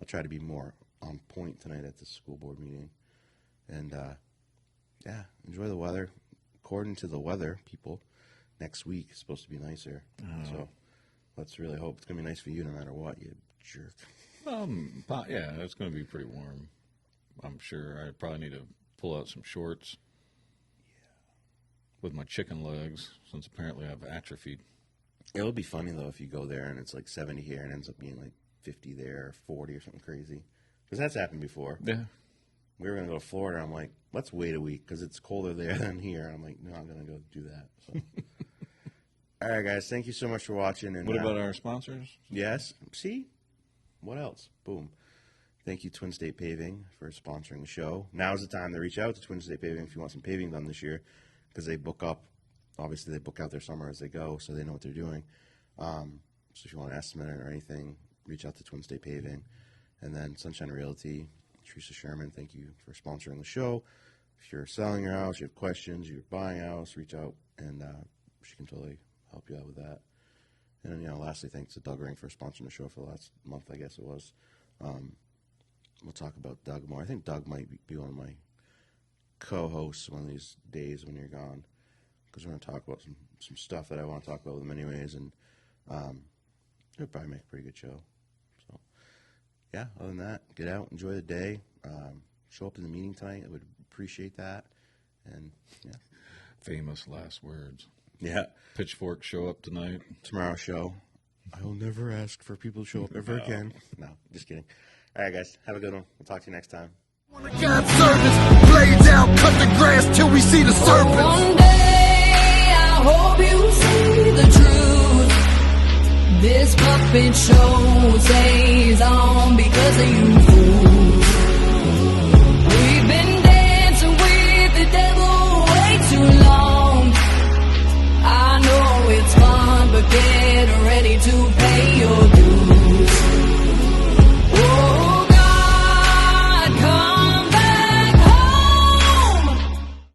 I'll try to be more on point tonight at the school board meeting. And, yeah, enjoy the weather. According to the weather people, next week is supposed to be nicer. So let's really hope it's going to be nice for you no matter what, you jerk. Yeah, it's going to be pretty warm. I'm sure I probably need to pull out some shorts. With my chicken legs, since apparently I've atrophied. It'll be funny, though, if you go there and it's like 70 here and ends up being like 50 there or 40 or something crazy. Because that's happened before. Yeah. We were going to go to Florida. I'm like, let's wait a week because it's colder there than here. And I'm like, no, I'm going to go do that. So. All right, guys. Thank you so much for watching. And what about our sponsors? Yes. See? What else? Boom. Thank you, Twin State Paving, for sponsoring the show. Now's the time to reach out to Twin State Paving if you want some paving done this year because they book up. Obviously, they book out their summer as they go, so they know what they're doing. So if you want an estimate or anything, reach out to Twin State Paving. And then Sunshine Realty, Teresa Sherman, thank you for sponsoring the show. If you're selling your house, you have questions, you're buying a house, reach out, and she can totally help you out with that. And then, you know, lastly, thanks to Doug Ring for sponsoring the show for the last month, I guess it was. We'll talk about Doug more. I think Doug might be one of my co-hosts one of these days when you're gone, because we're going to talk about some stuff that I want to talk about with him anyways, and it'll probably make a pretty good show. So, yeah, other than that, get out, enjoy the day, show up to the meeting tonight. I would appreciate that, and, yeah. Famous last words. Yeah. Pitchfork show up tonight. Tomorrow's show. I will never ask for people to show up ever again. No, just kidding. All right, guys. Have a good one. We'll talk to you next time. God's service, blades out, cut the grass till we see the serpent. One day I hope you see the truth. This puppet show stays on because of you, fool.